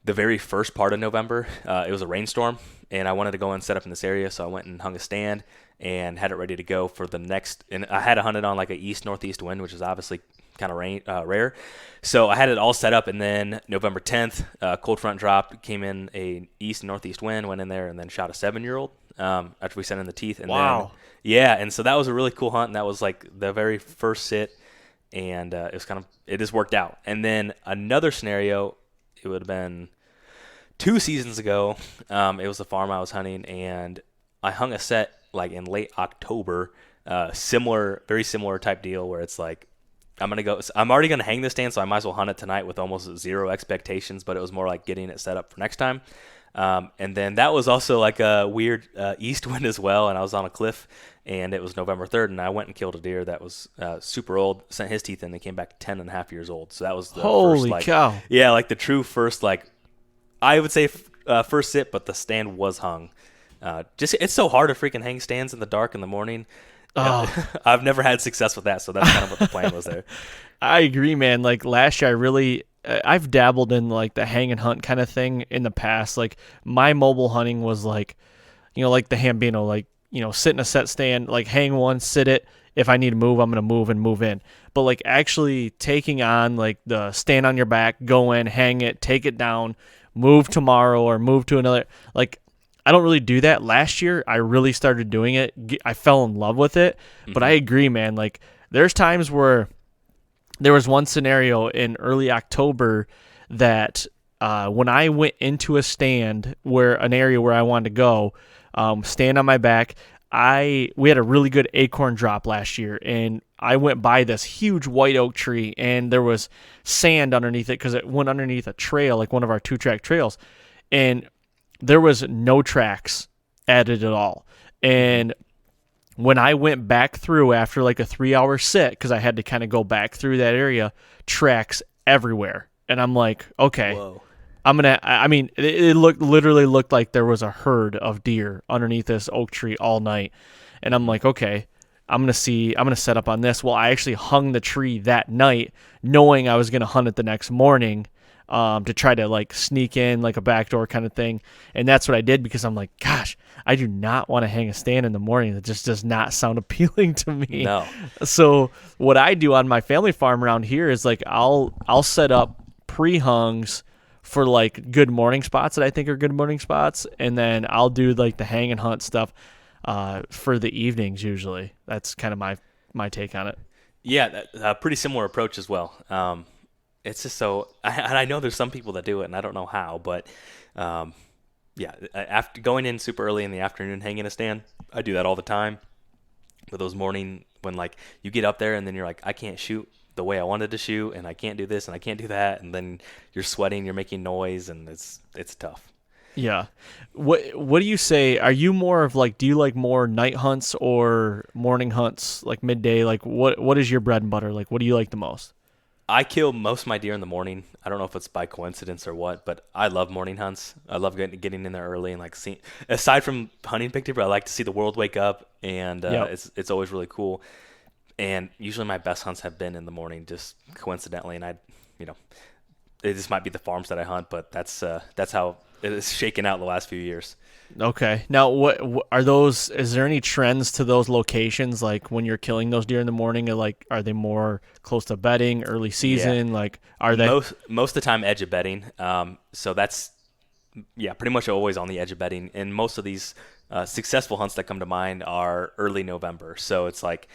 the very first part of November. It was a rainstorm, and I wanted to go and set up in this area, so I went and hung a stand and had it ready to go for the next. And I had to hunt it on an east-northeast wind, which is obviously kind of rare. So I had it all set up, and then November 10th, cold front dropped, came in a east-northeast wind, went in there, and then shot a 7-year-old after we sent in the teeth. And wow. And so that was a really cool hunt, and that was the very first sit, and it just worked out. And then another scenario, it would have been 2 seasons ago. It was the farm I was hunting, and I hung a set in late October, very similar type deal where it's I'm already gonna hang this stand, so I might as well hunt it tonight with almost zero expectations. But it was more getting it set up for next time. And then that was also a weird east wind as well, and I was on a cliff, and it was November 3rd, and I went and killed a deer that was super old, sent his teeth in, and came back 10.5 years old. So that was the holy first, cow. Yeah, the true first, I would say first sit, but the stand was hung. It's so hard to freaking hang stands in the dark in the morning. I've never had success with that, so that's kind of what the plan was there. I agree, man. Last year, I've dabbled in the hang and hunt kind of thing in the past. My mobile hunting was the Hambino, sit in a set stand, hang one, sit it. If I need to move, I'm going to move and move in. But actually taking on the stand on your back, go in, hang it, take it down, move tomorrow or move to another, I don't really do that. Last year, I really started doing it. I fell in love with it. Mm-hmm. But I agree, man. There's times where there was one scenario in early October that when I went into a stand an area where I wanted to go, stand on my back, we had a really good acorn drop last year, and I went by this huge white oak tree, and there was sand underneath it because it went underneath a trail, one of our 2-track trails, and there was no tracks added at all. And when I went back through after a 3-hour sit, because I had to kind of go back through that area, tracks everywhere. And I'm okay, whoa. It literally looked like there was a herd of deer underneath this oak tree all night. And I'm okay, I'm going to set up on this. Well, I actually hung the tree that night knowing I was going to hunt it the next morning. To try to sneak in a backdoor kind of thing. And that's what I did because I'm gosh, I do not want to hang a stand in the morning. That just does not sound appealing to me. No. So what I do on my family farm around here is I'll set up pre-hungs for good morning spots that I think are good morning spots. And then I'll do the hang and hunt stuff for the evenings usually. That's kind of my take on it. Yeah, a pretty similar approach as well. It's just so, and I know there's some people that do it, and I don't know how, but after going in super early in the afternoon, hanging a stand, I do that all the time. But those morning when you get up there and then you're I can't shoot the way I wanted to shoot, and I can't do this and I can't do that, and then you're sweating, you're making noise, and it's tough. Yeah. What do you say? Are you more of do you like more night hunts or morning hunts, midday? What is your bread and butter? What do you like the most? I kill most of my deer in the morning. I don't know if it's by coincidence or what, but I love morning hunts. I love getting in there early and like seeing. Aside from hunting big deer, I like to see the world wake up, and it's always really cool. And usually my best hunts have been in the morning, just coincidentally. And it just might be the farms that I hunt, but that's how it is shaken out the last few years. Okay. Now, what are those? Is there any trends to those locations? Like when you're killing those deer in the morning, are they more close to bedding, early season? Yeah. Like, are they most of the time edge of bedding? So that's pretty much always on the edge of bedding. And most of these successful hunts that come to mind are early November. So it's like,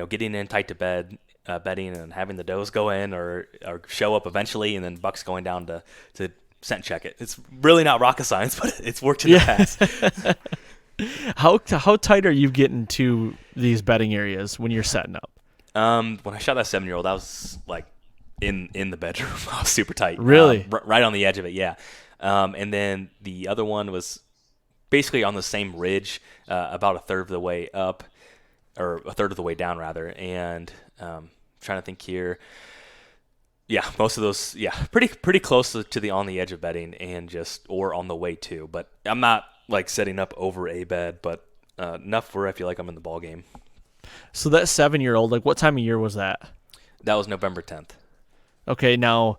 getting in tight to bedding and having the does go in or show up eventually, and then bucks going down to scent check it. It's really not rocket science, but it's worked in the past. How tight are you getting to these bedding areas when you're setting up? When I shot that 7-year-old, I was like in the bedroom. I was super tight. Really? Right on the edge of it, yeah. And then the other one was basically on the same ridge, about a third of the way up, or a third of the way down, rather. And trying to think here. Yeah, most of those, pretty close to the on the edge of bedding or on the way to. But I'm not like setting up over a bed, but enough where I feel like I'm in the ball game. So that 7-year-old, like what time of year was that? That was November 10th. Okay, now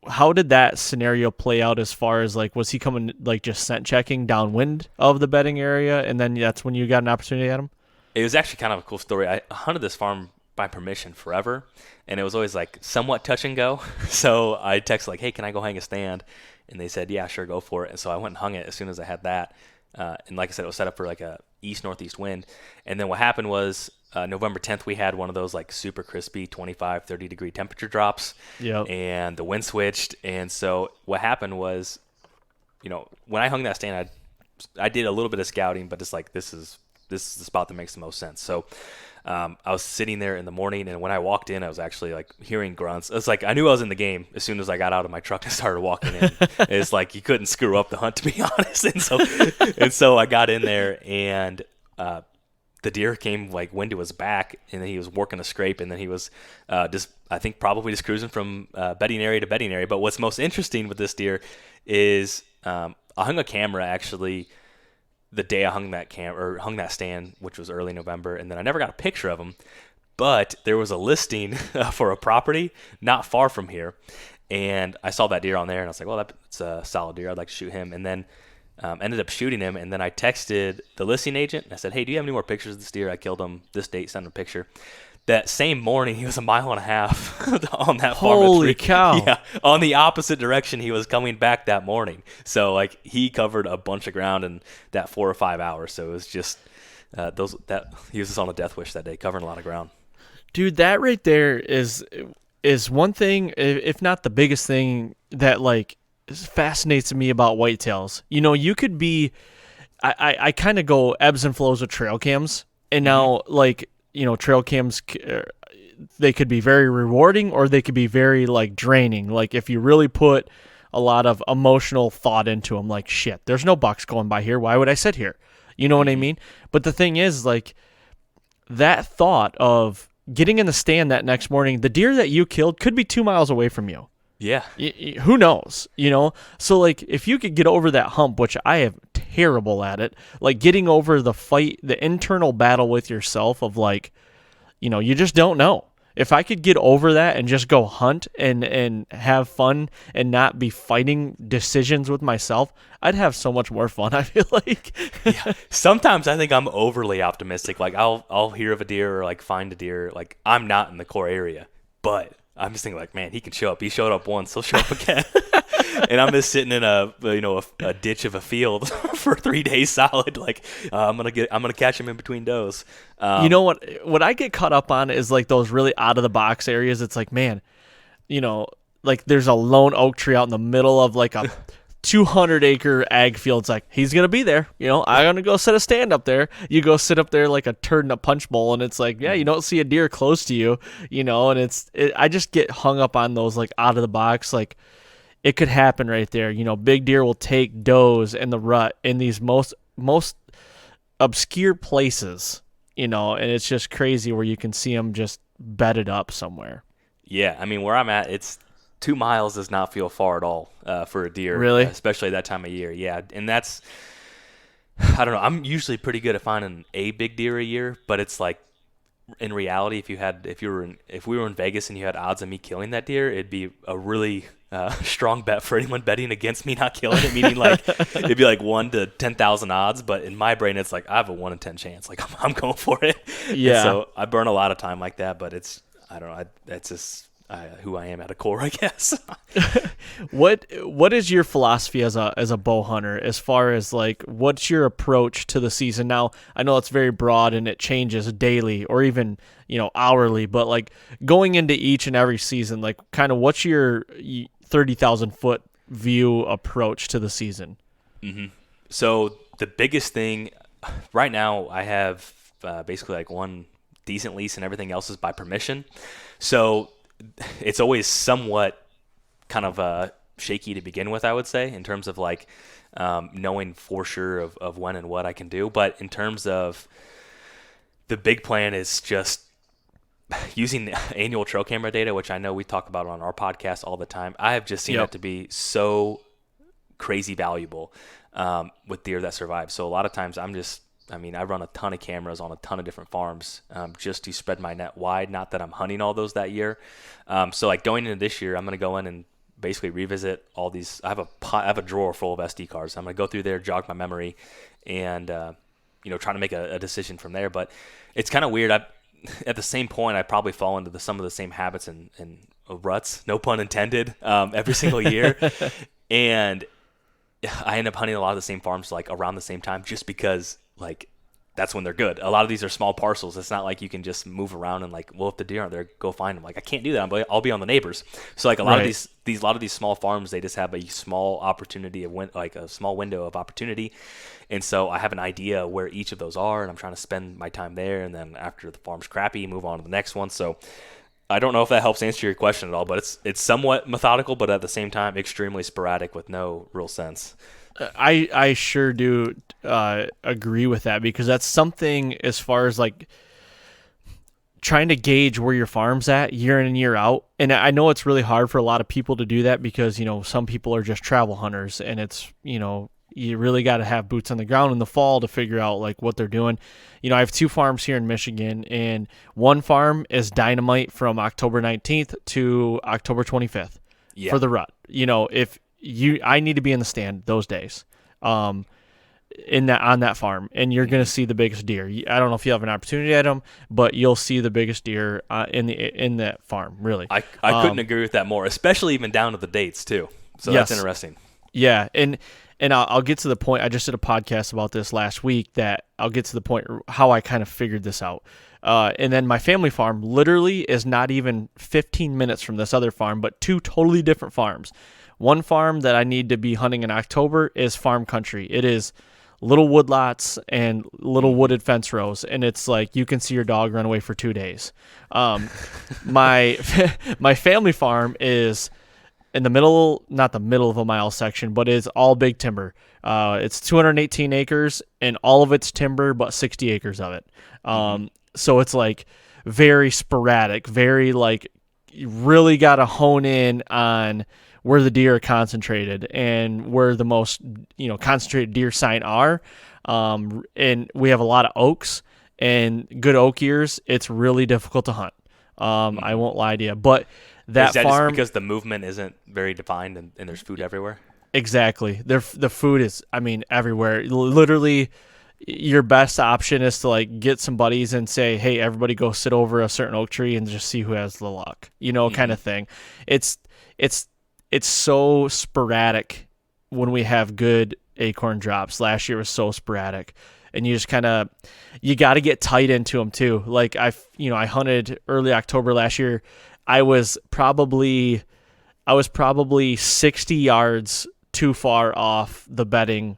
how did that scenario play out as far as like, was he coming like just scent checking downwind of the bedding area, and then that's when you got an opportunity at him? It was actually kind of a cool story. I hunted this farm by permission forever, and it was always like somewhat touch and go. So I texted like, hey, can I go hang a stand? And they said, yeah, sure, go for it. And so I went and hung it as soon as I had that. And like I said, it was set up for like a east-northeast wind. And then what happened was November 10th, we had one of those like super crispy 25, 30-degree temperature drops. Yep. And the wind switched. And so what happened was, when I hung that stand, I did a little bit of scouting, but it's like, this is the spot that makes the most sense. So I was sitting there in the morning, and when I walked in, I was actually like hearing grunts. It's like I knew I was in the game as soon as I got out of my truck and started walking in. It's like you couldn't screw up the hunt, to be honest. And so I got in there, and the deer came like wind to his back, and then he was working a scrape, and then he was probably just cruising from bedding area to bedding area. But what's most interesting with this deer is I hung a camera actually the day I hung that stand, which was early November, and then I never got a picture of him. But there was a listing for a property not far from here, and I saw that deer on there, and I was like, well, that's a solid deer. I'd like to shoot him. And then ended up shooting him, and then I texted the listing agent, and I said, hey, do you have any more pictures of this deer? I killed him this date, send him a picture. That same morning, he was a mile and a half on that farm. Holy cow. Yeah, on the opposite direction he was coming back that morning. So, like, he covered a bunch of ground in that 4 or 5 hours. So it was just he was just on a death wish that day, covering a lot of ground. Dude, that right there is one thing, if not the biggest thing, that, like, fascinates me about whitetails. You could be – I kind of go ebbs and flows with trail cams. And now, like – trail cams, they could be very rewarding or they could be very like draining. Like if you really put a lot of emotional thought into them, like shit, there's no bucks going by here. Why would I sit here? You know what I mean? But the thing is, like that thought of getting in the stand that next morning, the deer that you killed could be 2 miles away from you. Yeah. Who knows? So like if you could get over that hump, which I have terrible at it, like getting over the internal battle with yourself of like, you just don't know. If I could get over that and just go hunt and have fun and not be fighting decisions with myself, I'd have so much more fun, I feel like. Yeah. Sometimes I think I'm overly optimistic. Like I'll hear of a deer or like find a deer. Like I'm not in the core area, but I'm just thinking like, man, he can show up. He showed up once, he'll show up again. And I'm just sitting in a ditch of a field for 3 days solid. Like I'm gonna catch him in between does. You know what I get caught up on is like those really out of the box areas. It's like, man, like there's a lone oak tree out in the middle of like a 200-acre ag field. It's like he's gonna be there. I'm gonna go set a stand up there. You go sit up there like a turd in a punch bowl, and it's like, yeah, you don't see a deer close to you. And I just get hung up on those like out of the box. Like it could happen right there. Big deer will take does in the rut in these most obscure places. And it's just crazy where you can see them just bedded up somewhere. Yeah, I mean, where I'm at, it's 2 miles does not feel far at all for a deer, Really? especially that time of year. Yeah, and that's, I don't know. I'm usually pretty good at finding a big deer a year, but it's like in reality, if we were in Vegas and you had odds of me killing that deer, it'd be a really strong bet for anyone betting against me not killing it. Meaning, like it'd be like 1 to 10,000 odds, but in my brain, it's like I have a 1 in 10 chance. Like I'm going for it. Yeah. And so I burn a lot of time like that, but I don't know. That's just who I am at a core, I guess. What is your philosophy as a bow hunter as far as like what's your approach to the season? Now, I know it's very broad and it changes daily or even, hourly, but like going into each and every season, like kind of what's your 30,000 foot view approach to the season? Mm-hmm. So the biggest thing right now, I have basically like one decent lease and everything else is by permission. So it's always somewhat kind of shaky to begin with, I would say, in terms of like knowing for sure of when and what I can do. But in terms of the big plan is just using the annual trail camera data, which I know we talk about on our podcast all the time. I have just seen that to be so crazy valuable with deer that survive. So a lot of times I run a ton of cameras on a ton of different farms just to spread my net wide. Not that I'm hunting all those that year. So like going into this year, I'm going to go in and basically revisit all these. I have a drawer full of SD cards. I'm going to go through there, jog my memory, and try to make a decision from there. But it's kind of weird. At the same point, I probably fall into some of the same habits and ruts, no pun intended, every single year. And I end up hunting a lot of the same farms like around the same time just because like that's when they're good. A lot of these are small parcels. It's not like you can just move around and like, well, if the deer aren't there, go find them. Like I can't do that. I'll be on the neighbors. So like a lot of these small farms, they just have a small opportunity like a small window of opportunity. And so I have an idea where each of those are, and I'm trying to spend my time there. And then after the farm's crappy, move on to the next one. So I don't know if that helps answer your question at all, but it's somewhat methodical, but at the same time, extremely sporadic with no real sense. I sure do agree with that because that's something as far as like trying to gauge where your farm's at year in and year out. And I know it's really hard for a lot of people to do that because, some people are just travel hunters and it's, you really got to have boots on the ground in the fall to figure out like what they're doing. I have 2 farms here in Michigan and one farm is dynamite from October 19th to October 25th for the rut. I need to be in the stand those days, on that farm, and you're going to see the biggest deer. I don't know if you have an opportunity at them, but you'll see the biggest deer in that farm. Really, I couldn't agree with that more, especially even down to the dates too. So that's interesting. Yeah, and I'll get to the point. I just did a podcast about this last week. That I'll get to the point how I kind of figured this out. And then my family farm literally is not even 15 minutes from this other farm, but 2 totally different farms. One farm that I need to be hunting in October is farm country. It is little woodlots and little wooded fence rows, and it's like you can see your dog run away for 2 days. My family farm is in the middle, not the middle of a mile section, but it's all big timber. It's 218 acres, and all of it's timber, but 60 acres of it. So it's like very sporadic, very like you really got to hone in on where the deer are concentrated and where the most, concentrated deer sign are. And we have a lot of oaks and good oak ears. It's really difficult to hunt. I won't lie to you, but that farm, just because the movement isn't very defined and there's food everywhere. Exactly. The food is, everywhere. Literally, your best option is to like get some buddies and say, hey, everybody go sit over a certain oak tree and just see who has the luck, kind of thing. It's so sporadic when we have good acorn drops. Last year was so sporadic, and you just you got to get tight into them too. Like I hunted early October last year. I was probably 60 yards too far off the bedding,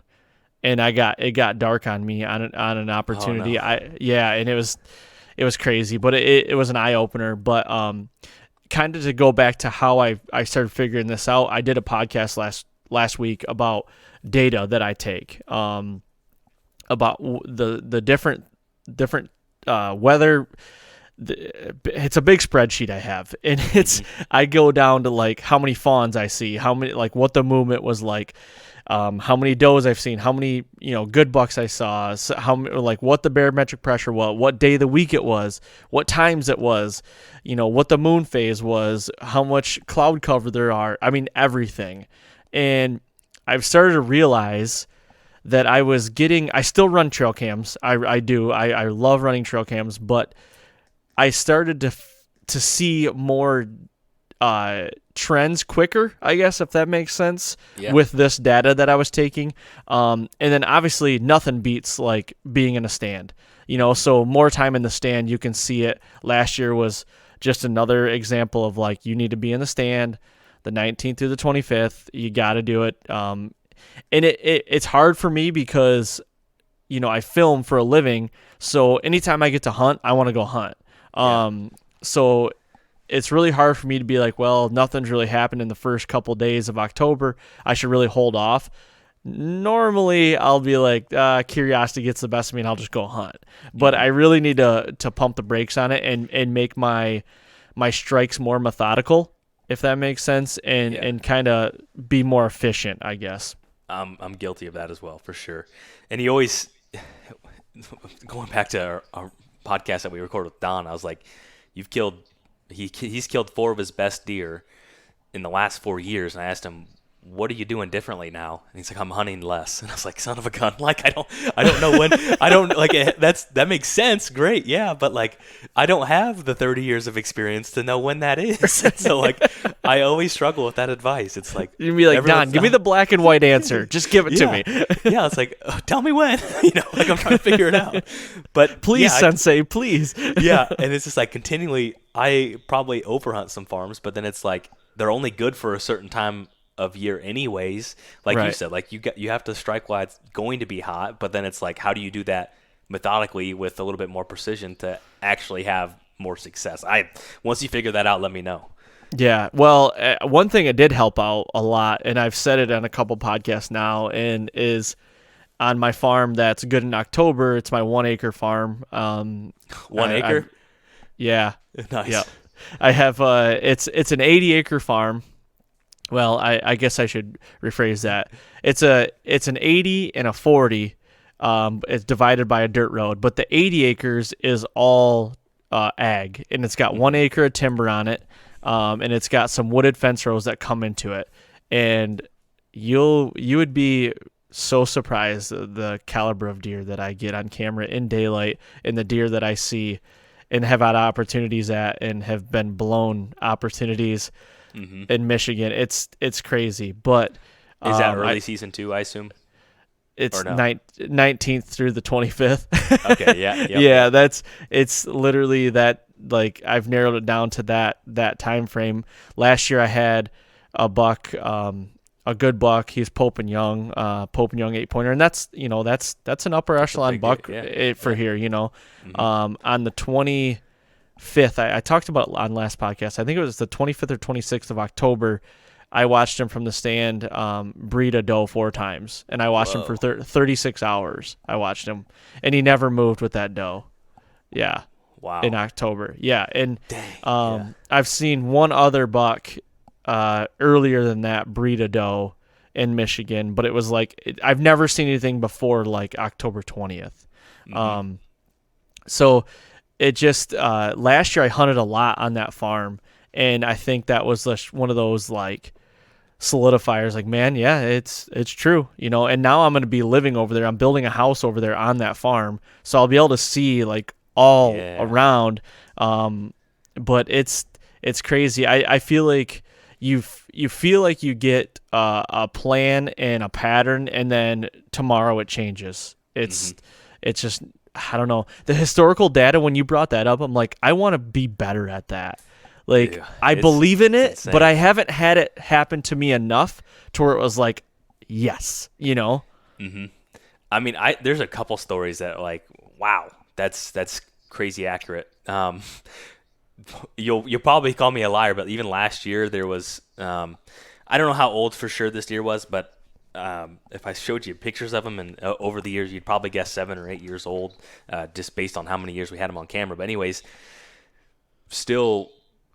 and it got dark on me on an opportunity. Oh, no. And it was crazy, but it was an eye opener. But kind of to go back to how I started figuring this out, I did a podcast last week about data that I take about the different weather it's a big spreadsheet I have, and I go down to like how many fawns I see, how many, like what the movement was like, how many does I've seen, how many good bucks I saw, like what the barometric pressure was, what day of the week it was, what times it was, what the moon phase was, how much cloud cover there are. I mean everything, and I've started to realize that I still run trail cams. I do. I love running trail cams, but I started to see more trends quicker, I guess, if that makes sense, with this data that I was taking. And then obviously nothing beats like being in a stand, so more time in the stand, you can see it. Last year was just another example of like, you need to be in the stand the 19th through the 25th. You got to do it. And it's hard for me because, I film for a living. So anytime I get to hunt, I want to go hunt. So it's really hard for me to be like, well, nothing's really happened in the first couple days of October, I should really hold off. Normally I'll be like, curiosity gets the best of me and I'll just go hunt. But I really need to pump the brakes on it and make my strikes more methodical, if that makes sense, and kind of be more efficient, I guess. I'm guilty of that as well, for sure. And he always, going back to our podcast that we recorded with Don, I was like, he's killed 4 of his best deer in the last 4 years. And I asked him, what are you doing differently now? And he's like, I'm hunting less. And I was like, son of a gun. Like, I don't know when, I don't like that makes sense. Great. Yeah. But like, I don't have the 30 years of experience to know when that is. And so like, I always struggle with that advice. It's like, you'd be like, Don, give me the black and white answer. Just give it to me. Yeah. It's like, tell me when, like I'm trying to figure it out, but please, sensei, please. Yeah. And it's just like continually, I probably overhunt some farms, but then it's like, they're only good for a certain time of year anyways, like you said, like you have to strike while it's going to be hot, but then it's like, how do you do that methodically with a little bit more precision to actually have more success? Once you figure that out, let me know. Yeah, well, one thing that did help out a lot, and I've said it on a couple podcasts now, and is on my farm that's good in October. It's my 1 acre farm. 1 acre? Yeah. Nice. Yeah. I have it's an 80 acre farm. Well, I guess I should rephrase that. It's an 80 and a 40. It's divided by a dirt road, but the 80 acres is all ag, and it's got 1 acre of timber on it, and it's got some wooded fence rows that come into it. And you would be so surprised the caliber of deer that I get on camera in daylight, and the deer that I see and have had opportunities at and have been blown opportunities. In Michigan. It's crazy, but is that early season 2, I assume? It's 19th through the 25th. Okay, yeah. Yeah, it's literally that, like, I've narrowed it down to that time frame. Last year I had a buck, a good buck. He's Pope and Young 8-pointer, and that's an upper echelon buck for here, on the 25th, I talked about it on last podcast. I think it was the 25th or 26th of October. I watched him from the stand breed a doe 4 times, and I watched him for 36 hours. I watched him, and he never moved with that doe. Yeah. Wow. In October. Yeah, and I've seen one other buck earlier than that breed a doe in Michigan, but it was like I've never seen anything before like October 20th. So it just last year I hunted a lot on that farm, and I think that was one of those like solidifiers, like, man, yeah, it's true, and now I'm going to be living over there. I'm building a house over there on that farm, so I'll be able to see like all around. But it's crazy. I feel like you feel like you get a plan and a pattern, and then tomorrow it changes. It's just, I don't know. The historical data, when you brought that up, I'm like, I want to be better at that. Like, I believe in it, but I haven't had it happen to me enough to where it was like, yes, Mm-hmm. I mean, there's a couple stories that like, wow, that's crazy accurate. You'll probably call me a liar, but even last year there was, I don't know how old for sure this deer was, but if I showed you pictures of him and over the years, you'd probably guess 7 or 8 years old, just based on how many years we had him on camera. But anyways, still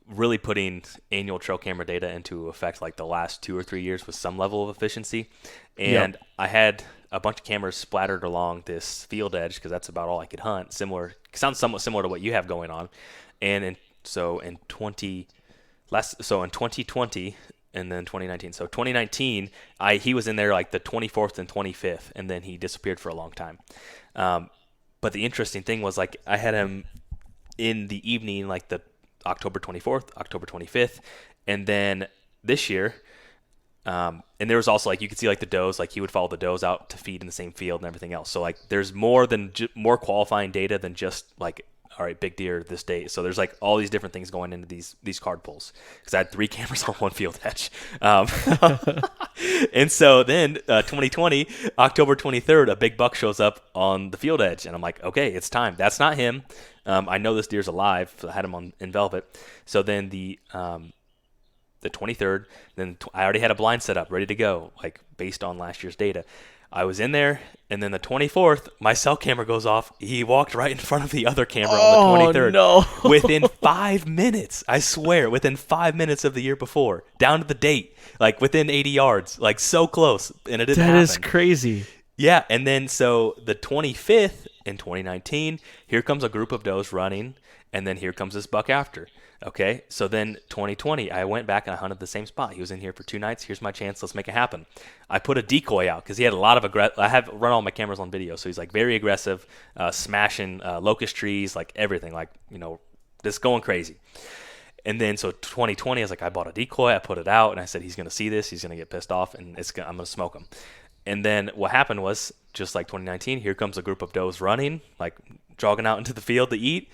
really putting annual trail camera data into effect like the last 2 or 3 years with some level of efficiency. And I had a bunch of cameras splattered along this field edge because that's about all I could hunt. Sounds somewhat similar to what you have going on. And in 2020 and then 2019. So 2019, he was in there like the 24th and 25th, and then he disappeared for a long time. But the interesting thing was like I had him in the evening, like the October 24th, October 25th, and then this year, and there was also like you could see like the does, like he would follow the does out to feed in the same field and everything else. So like there's more qualifying data than just like, all right, big deer this date. So there's like all these different things going into these card pulls because I had 3 cameras on one field edge. And so then 2020, October 23rd, a big buck shows up on the field edge, and I'm like, okay, it's time. That's not him. I know this deer's alive. So I had him in velvet. So then the 23rd, then I already had a blind set up ready to go, like based on last year's data. I was in there, and then the 24th, my cell camera goes off. He walked right in front of the other camera on the 23rd. No. Within 5 minutes, I swear, within 5 minutes of the year before, down to the date, like within 80 yards, like so close, and it didn't happen. That is crazy. Yeah, and then so the 25th in 2019, here comes a group of does running, and then here comes this buck after. Okay, so then 2020, I went back and I hunted the same spot. He was in here for 2 nights. Here's my chance. Let's make it happen. I put a decoy out because he had a lot of I have run all my cameras on video, so he's like very aggressive, smashing locust trees, like everything, like just going crazy. And then so 2020, I was like, I bought a decoy. I put it out, and I said he's gonna see this. He's gonna get pissed off, and I'm gonna smoke him. And then what happened was, just like 2019, here comes a group of does running, like jogging out into the field to eat.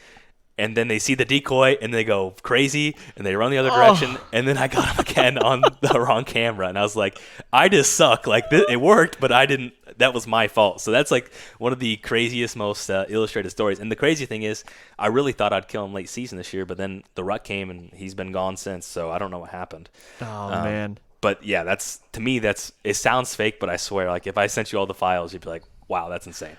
And then they see the decoy, and they go crazy, and they run the other direction. And then I got him again on the wrong camera. And I was like, I just suck. Like, it worked, but I didn't. That was my fault. So that's like one of the craziest, most illustrated stories. And the crazy thing is, I really thought I'd kill him late season this year, but then the rut came, and he's been gone since. So I don't know what happened. Oh, man. But yeah, to me, it sounds fake, but I swear, like if I sent you all the files, you'd be like, wow, that's insane.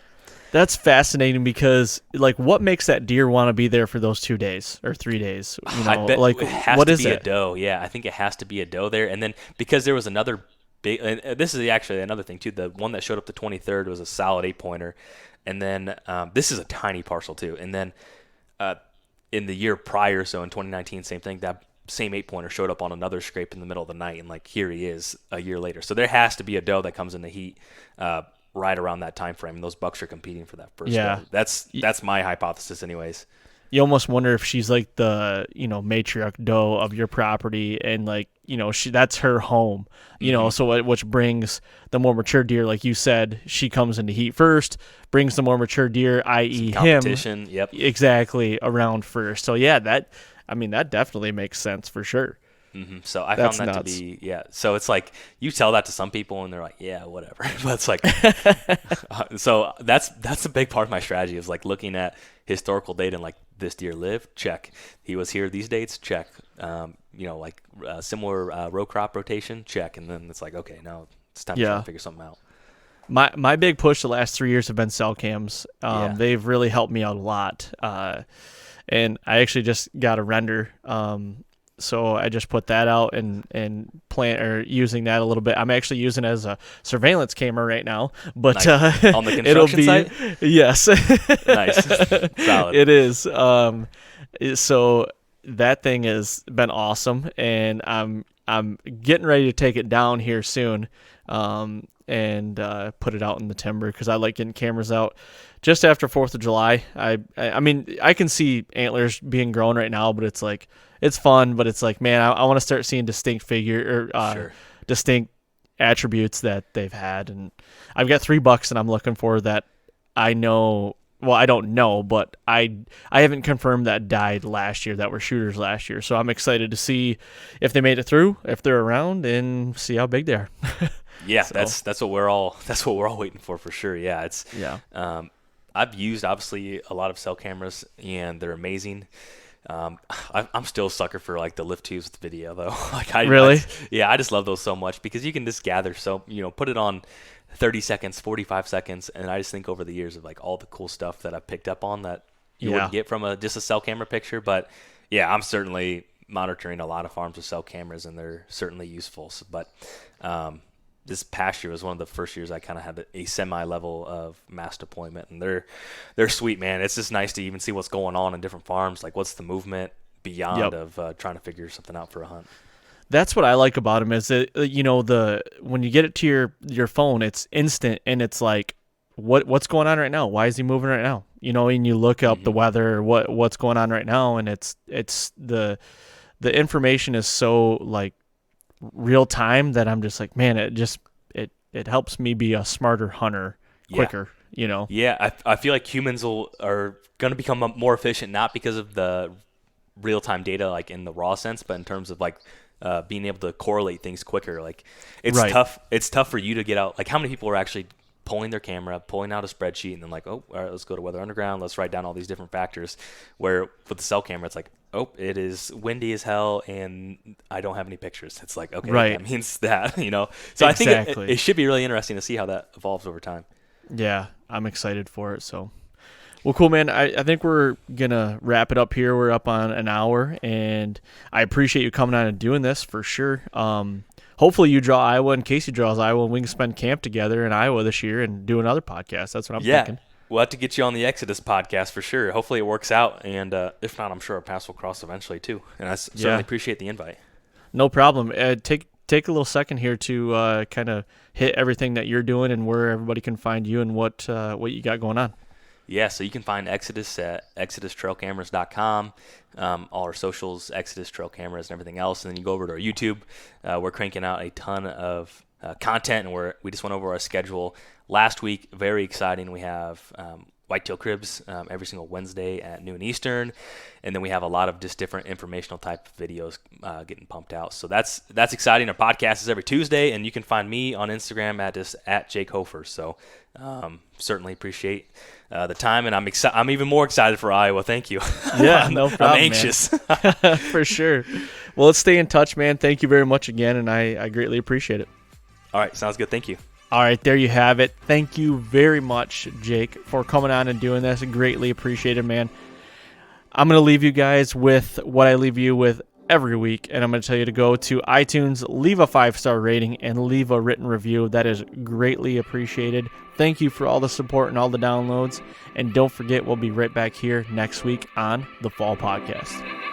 That's fascinating because, like, what makes that deer want to be there for those 2 days or 3 days? I bet like, it has what to is be it? a doe. Yeah, I think it has to be a doe there. And then because there was another big, and this is actually another thing too. The one that showed up the 23rd was a solid 8-pointer, and then this is a tiny parcel too. And then in the year prior, so in 2019, same thing. That same 8-pointer showed up on another scrape in the middle of the night, and like here he is a year later. So there has to be a doe that comes in the heat. Right around that time frame, and those bucks are competing for that first doe. That's my hypothesis anyways. You almost wonder if she's like the matriarch doe of your property, and like that's her home, so which brings the more mature deer, like you said, she comes into heat first, brings the more mature deer, i.e. him, competition, yep, exactly, around first. So yeah, that definitely makes sense for sure. Mm-hmm. So I found that nuts. To be, so it's like you tell that to some people and they're like, yeah, whatever. But it's like, so that's a big part of my strategy is like looking at historical data and like this deer lived, check. He was here these dates, check. Similar row crop rotation, check. And then it's like, okay, now it's time to figure something out. My big push the last 3 years have been cell cams. They've really helped me out a lot. And I actually just got a render. So I just put that out and using that a little bit. I'm actually using it as a surveillance camera right now, but nice. On the construction site? Yes. Nice. Solid. It is. So that thing has been awesome, and I'm getting ready to take it down here soon, and put it out in the timber because I like getting cameras out just after 4th of July. I mean, I can see antlers being grown right now, but it's like, it's fun, but it's like, man, I want to start seeing distinct distinct attributes that they've had. And I've got 3 bucks and I'm looking for that. I know, well, I don't know, but I haven't confirmed that died last year, that were shooters last year. So I'm excited to see if they made it through, if they're around, and see how big they are. Yeah, so. that's what we're all waiting for sure. Yeah, I've used obviously a lot of cell cameras and they're amazing. I'm still a sucker for like the lift tubes with video though. I just love those so much because you can just gather put it on 30 seconds, 45 seconds, and I just think over the years of like all the cool stuff that I've picked up on that you wouldn't get from just a cell camera picture. But Yeah, I'm certainly monitoring a lot of farms with cell cameras, and they're certainly useful. But this past year was one of the first years I kind of had a semi-level of mass deployment, and they're sweet, man. It's just nice to even see what's going on in different farms, like what's the movement beyond of trying to figure something out for a hunt. That's what I like about them is that, when you get it to your phone, it's instant, and it's like, what's going on right now? Why is he moving right now? And you look up the weather, what's going on right now, and it's the information is so like real time that I'm just like, man, it helps me be a smarter hunter quicker. Yeah, I feel like humans are going to become more efficient, not because of the real time data like in the raw sense, but in terms of like being able to correlate things quicker. Like it's tough. It's tough for you to get out. Like how many people are actually pulling their camera, pulling out a spreadsheet, and then like, oh, all right, let's go to Weather Underground. Let's write down all these different factors. Where with the cell camera, it's like, oh, it is windy as hell, and I don't have any pictures. It's like, okay, that means that, So I think it should be really interesting to see how that evolves over time. Yeah, I'm excited for it. So, well, cool, man. I think we're going to wrap it up here. We're up on an hour, and I appreciate you coming on and doing this for sure. Hopefully you draw Iowa and Casey draws Iowa, and we can spend camp together in Iowa this year and do another podcast. That's what I'm thinking. We'll have to get you on the Exodus podcast for sure. Hopefully it works out, and if not, I'm sure our paths will cross eventually too. And I certainly appreciate the invite. No problem. Take a little second here to kind of hit everything that you're doing and where everybody can find you and what you got going on. Yeah, so you can find Exodus at exodustrailcameras.com. All our socials, Exodus Trail Cameras, and everything else. And then you go over to our YouTube. We're cranking out a ton of content, and we just went over our schedule last week. Very exciting. We have whitetail cribs every single Wednesday at noon Eastern, and then we have a lot of just different informational type of videos getting pumped out. So that's exciting. Our podcast is every Tuesday, and you can find me on Instagram at Jake Hofer. So certainly appreciate the time, and I'm even more excited for Iowa. Thank you. Yeah, no problem. I'm anxious. For sure. Well, let's stay in touch, man. Thank you very much again, and I greatly appreciate it. All right, sounds good. Thank you. All right, there you have it. Thank you very much, Jake, for coming on and doing this. Greatly appreciated, man. I'm going to leave you guys with what I leave you with every week, and I'm going to tell you to go to iTunes, leave a 5-star rating, and leave a written review. That is greatly appreciated. Thank you for all the support and all the downloads, and don't forget, we'll be right back here next week on the Fall Podcast.